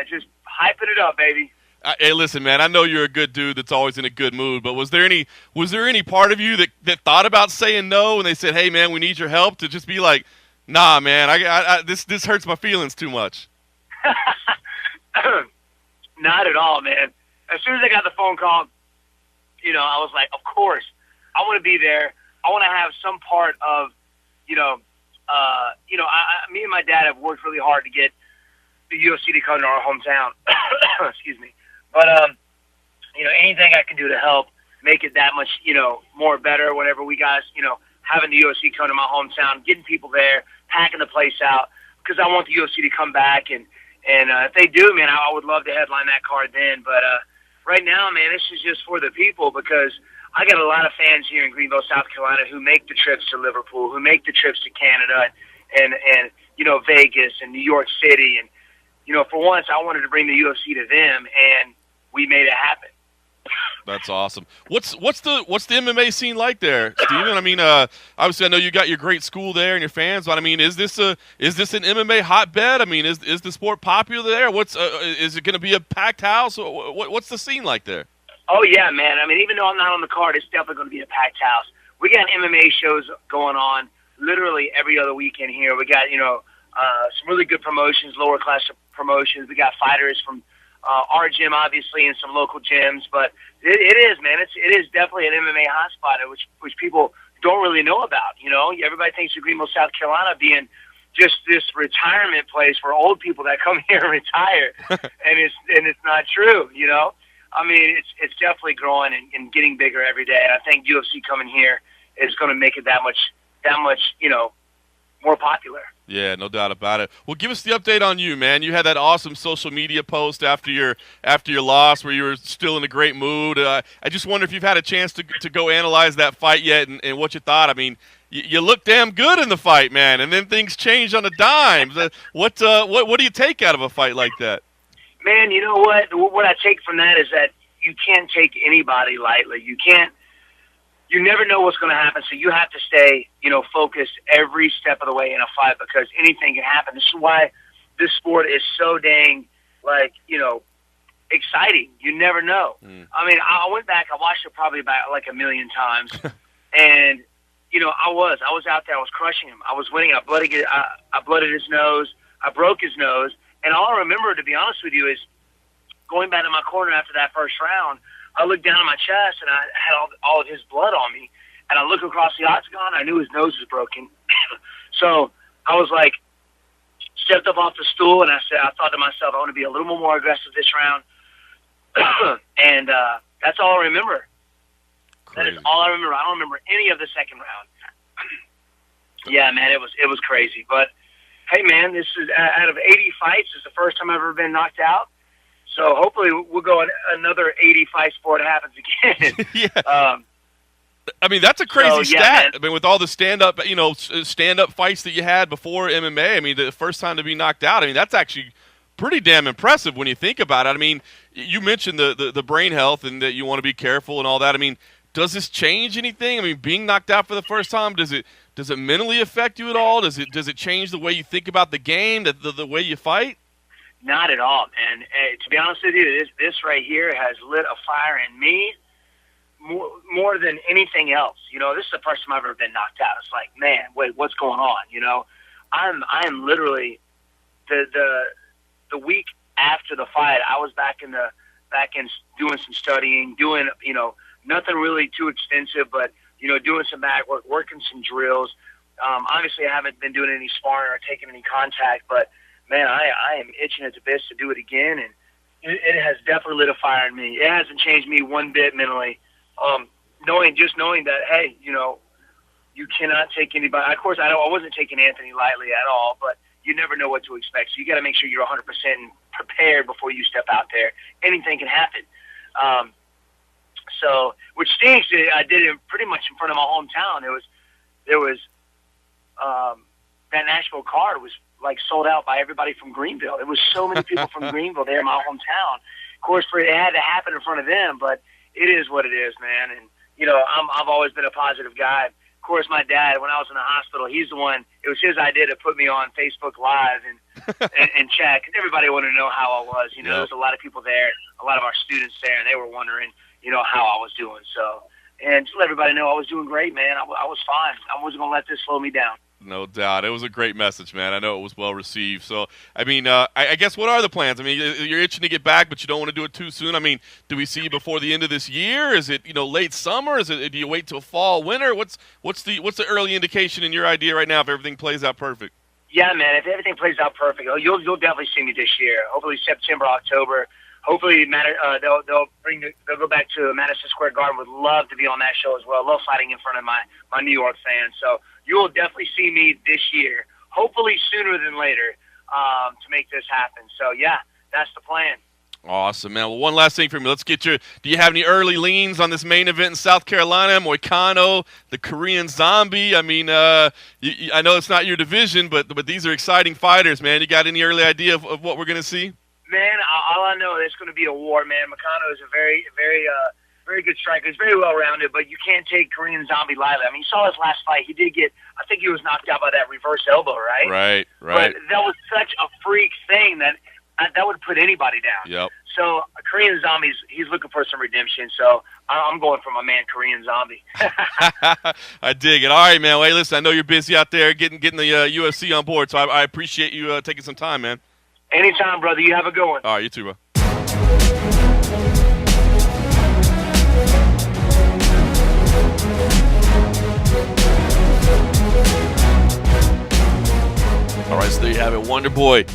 Speaker 13: Just hyping it up, baby.
Speaker 1: Hey, listen, man. I know you're a good dude that's always in a good mood. But was there any part of you that thought about saying no when they said, "Hey, man, we need your help," to just be like, "Nah, man, this hurts my feelings too much"?
Speaker 13: Not at all, man. As soon as I got the phone call, I was like, of course, I want to be there. I want to have some part of, me and my dad have worked really hard to get the UFC to come to our hometown. Excuse me. But, anything I can do to help make it that much, more better whenever we guys, having the UFC come to my hometown, getting people there, packing the place out, because I want the UFC to come back. And if they do, man, I would love to headline that card then. But right now, man, this is just for the people, because I got a lot of fans here in Greenville, South Carolina, who make the trips to Liverpool, who make the trips to Canada and Vegas and New York City. And, for once, I wanted to bring the UFC to them, and we made it happen.
Speaker 1: That's awesome. What's the MMA scene like there, Steven? I mean, obviously I know you got your great school there and your fans, but I mean, is this an MMA hotbed? I mean, is the sport popular there? Is it going to be a packed house? What's the scene like there?
Speaker 13: Oh yeah, man. I mean, even though I'm not on the card, it's definitely going to be a packed house. We got MMA shows going on literally every other weekend here. We got some really good promotions, lower class promotions. We got fighters from our gym, obviously, and some local gyms, but it is, man. It is definitely an MMA hotspot, which people don't really know about. Everybody thinks of Greenville, South Carolina, being just this retirement place for old people that come here and retire, and it's not true. I mean, it's definitely growing and getting bigger every day. And I think UFC coming here is going to make it that much, more popular.
Speaker 1: Yeah, no doubt about it. Well, give us the update on you, man. You had that awesome social media post after your loss where you were still in a great mood. I just wonder if you've had a chance to go analyze that fight yet and what you thought. I mean, you looked damn good in the fight, man, and then things changed on a dime. What do you take out of a fight like that?
Speaker 13: Man, you know what? What I take from that is that you can't take anybody lightly. You never know what's going to happen, so you have to stay, focused every step of the way in a fight, because anything can happen. This is why this sport is so dang, exciting. You never know. I mean, I went back, I watched it probably about like 1 million times, and, I was out there, I was crushing him. I was winning. I blooded his nose. I broke his nose. And all I remember, to be honest with you, is going back to my corner after that first round, I looked down at my chest, and I had all of his blood on me. And I looked across the octagon. I knew his nose was broken. So I was like, stepped up off the stool, and I thought to myself, I want to be a little more aggressive this round. And that's all I remember. Crazy. That is all I remember. I don't remember any of the second round. Yeah, man, it was crazy. But, hey, man, this is out of 80 fights, this is the first time I've ever been knocked out. So hopefully we'll go another 80 fights before it happens again.
Speaker 1: Yeah. I mean, that's a crazy stat.
Speaker 13: Man.
Speaker 1: I mean, with all the stand-up fights that you had before MMA, I mean, the first time to be knocked out, I mean, that's actually pretty damn impressive when you think about it. I mean, you mentioned the brain health and that you want to be careful and all that. I mean, does this change anything? I mean, being knocked out for the first time, does it mentally affect you at all? Does it change the way you think about the game, the way you fight?
Speaker 13: Not at all, man. To be honest with you, this right here has lit a fire in me more than anything else. This is the first time I've ever been knocked out. It's like, man, wait, what's going on? I'm literally the week after the fight, I was back in doing some studying, doing nothing really too extensive, but doing some back work, working some drills. Obviously, I haven't been doing any sparring or taking any contact, but man, I am itching at the bit to do it again, and it has definitely lit a fire in me. It hasn't changed me one bit mentally. knowing that, hey, you cannot take anybody. Of course, I wasn't taking Anthony lightly at all, but you never know what to expect. So you got to make sure you're 100% prepared before you step out there. Anything can happen. So, which stinks, I did it pretty much in front of my hometown. There was that Nashville card was like sold out by everybody from Greenville. There was so many people from Greenville there in my hometown. Of course, it had to happen in front of them, but it is what it is, man. And I've always been a positive guy. Of course, my dad, when I was in the hospital, he's the one. It was his idea to put me on Facebook Live and chat, because everybody wanted to know how I was. There was a lot of people there, a lot of our students there, and they were wondering, how I was doing. So, and just let everybody know I was doing great, man. I was fine. I wasn't gonna let this slow me down.
Speaker 1: No doubt. It was a great message, man. I know it was well received. So, I mean, I guess what are the plans? I mean, you're itching to get back, but you don't want to do it too soon. I mean, do we see you before the end of this year? Is it, late summer? Do you wait till fall, winter? What's the early indication in your idea right now if everything plays out perfect?
Speaker 13: Yeah, man. If everything plays out perfect, you'll definitely see me this year. Hopefully September, October. Hopefully they'll go back to Madison Square Garden. Would love to be on that show as well. Love fighting in front of my New York fans. So you will definitely see me this year. Hopefully sooner than later to make this happen. So yeah, that's the plan.
Speaker 1: Awesome, man. Well, one last thing for me. Let's get do you have any early leans on this main event in South Carolina? Moicano, the Korean Zombie. I mean, I know it's not your division, but these are exciting fighters, man. You got any early idea of what we're going to see?
Speaker 13: Man, all I know is it's going to be a war, man. Moicano is a very, very, very good striker. He's very well-rounded, but you can't take Korean Zombie lightly. I mean, you saw his last fight. He did I think he was knocked out by that reverse elbow, right?
Speaker 1: Right.
Speaker 13: But that was such a freak thing that would put anybody down.
Speaker 1: Yep.
Speaker 13: So Korean Zombie's, he's looking for some redemption, so I'm going for my man Korean Zombie.
Speaker 1: I dig it. All right, man. Well, hey, listen, I know you're busy out there getting the UFC on board, so I appreciate you taking some time, man.
Speaker 13: Anytime, brother. You have a good one.
Speaker 1: All right, you too, bro. All right, so there you have it. Wonderboy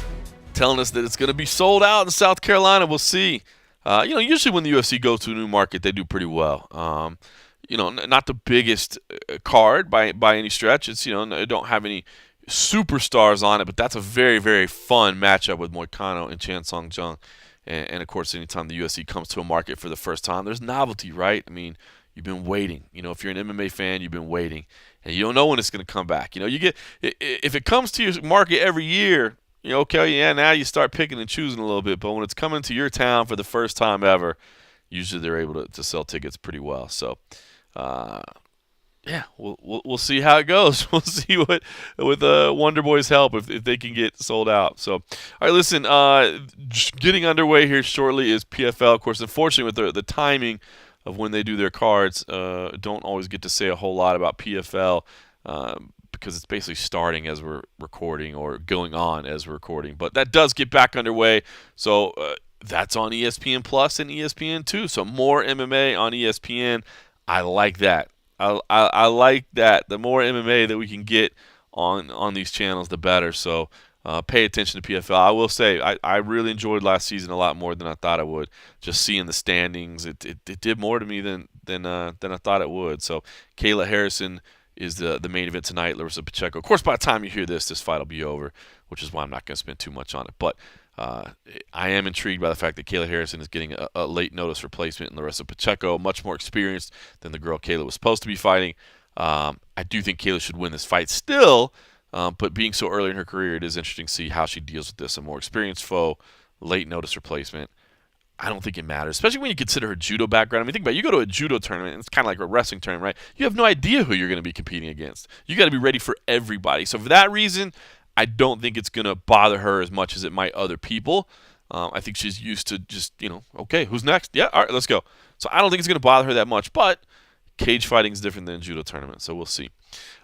Speaker 1: telling us that it's going to be sold out in South Carolina. We'll see. Usually when the UFC goes to a new market, they do pretty well. Not the biggest card by any stretch. It's, they don't have any superstars on it, but that's a very, very fun matchup with Moicano and Chan Sung Jung. And of course, anytime the UFC comes to a market for the first time, there's novelty, right? I mean, you've been waiting. If you're an MMA fan, you've been waiting, and you don't know when it's going to come back. If it comes to your market every year, now you start picking and choosing a little bit. But when it's coming to your town for the first time ever, usually they're able to sell tickets pretty well. So, yeah, we'll see how it goes. We'll see with Wonderboy's help if they can get sold out. So, all right, listen, getting underway here shortly is PFL. Of course, unfortunately, with the timing of when they do their cards, don't always get to say a whole lot about PFL because it's basically starting as we're recording or going on as we're recording. But that does get back underway. So that's on ESPN Plus and ESPN2. So more MMA on ESPN. I like that. I like that. The more MMA that we can get on these channels, the better. So pay attention to PFL. I will say I really enjoyed last season a lot more than I thought I would. Just seeing the standings, it did more to me than I thought it would. So Kayla Harrison is the main event tonight. Larissa Pacheco. Of course, by the time you hear this fight will be over, which is why I'm not going to spend too much on it. But I am intrigued by the fact that Kayla Harrison is getting a late notice replacement in Larissa Pacheco, much more experienced than the girl Kayla was supposed to be fighting. I do think Kayla should win this fight still, but being so early in her career, it is interesting to see how she deals with this. A more experienced foe, late notice replacement. I don't think it matters, especially when you consider her judo background. I mean, think about it. You go to a judo tournament, and it's kind of like a wrestling tournament, right? You have no idea who you're going to be competing against. You got to be ready for everybody. So for that reason, I don't think it's going to bother her as much as it might other people. I think she's used to just, okay, who's next? Yeah, all right, let's go. So I don't think it's going to bother her that much, but cage fighting is different than judo tournament, so we'll see.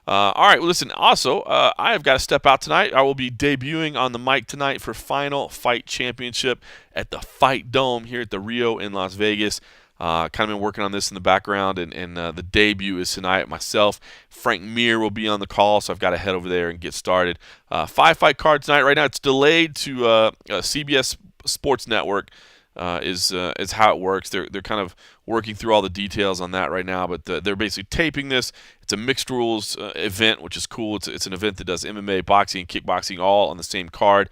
Speaker 1: All right, well, listen, also, I have got to step out tonight. I will be debuting on the mic tonight for Final Fight Championship at the Fight Dome here at the Rio in Las Vegas. Kind of been working on this in the background, and the debut is tonight. Myself, Frank Mir will be on the call, so I've got to head over there and get started. 5-fight card tonight. Right now, it's delayed to CBS Sports Network. is how it works. They're kind of working through all the details on that right now, but they're basically taping this. It's a mixed rules event, which is cool. It's an event that does MMA, boxing, and kickboxing all on the same card.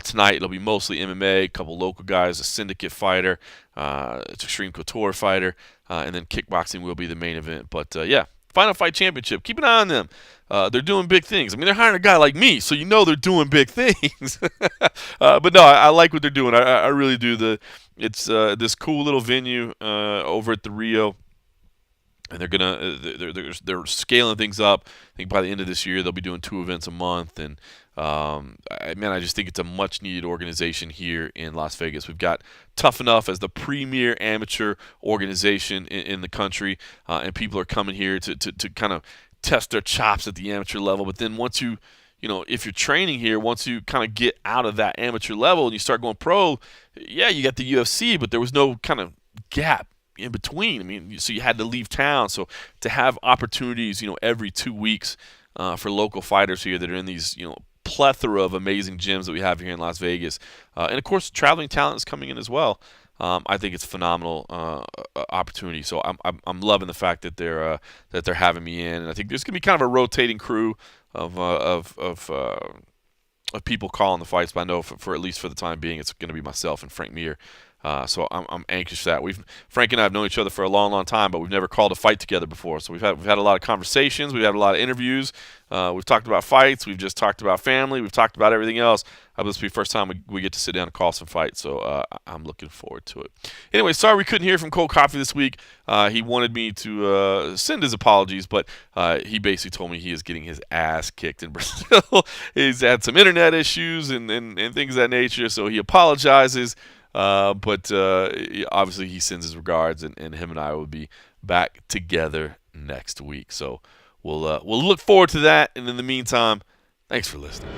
Speaker 1: Tonight it'll be mostly MMA, a couple local guys, a syndicate fighter, it's Extreme Couture fighter, and then kickboxing will be the main event. But yeah, Final Fight Championship. Keep an eye on them. They're doing big things. I mean, they're hiring a guy like me, so you know they're doing big things. But no, I like what they're doing. I really do. It's this cool little venue over at the Rio, and they're scaling things up. I think by the end of this year they'll be doing 2 events a month, and I just think it's a much needed organization here in Las Vegas. We've got Tough Enough as the premier amateur organization in the country, and people are coming here to kind of test their chops at the amateur level. But then once if you're training here, once you kind of get out of that amateur level and you start going pro, yeah, you got the UFC, but there was no kind of gap in between. I mean, so you had to leave town. So to have opportunities, every 2 weeks for local fighters here that are in these, plethora of amazing gyms that we have here in Las Vegas, and of course, traveling talent is coming in as well. I think it's a phenomenal opportunity. So I'm loving the fact that they're having me in, and I think there's gonna be kind of a rotating crew of people calling the fights. But I know for at least for the time being, it's going to be myself and Frank Mir. So I'm anxious for that. Frank and I have known each other for a long, long time, but we've never called a fight together before. So we've had a lot of conversations. We've had a lot of interviews. We've talked about fights. We've just talked about family. We've talked about everything else. This will be the first time we get to sit down and call some fights. So I'm looking forward to it. Anyway, sorry we couldn't hear from Cold Coffee this week. He wanted me to send his apologies, but he basically told me he is getting his ass kicked in Brazil. He's had some internet issues and things of that nature, so he apologizes. But obviously he sends his regards, and him and I will be back together next week. So we'll look forward to that. And in the meantime, thanks for listening.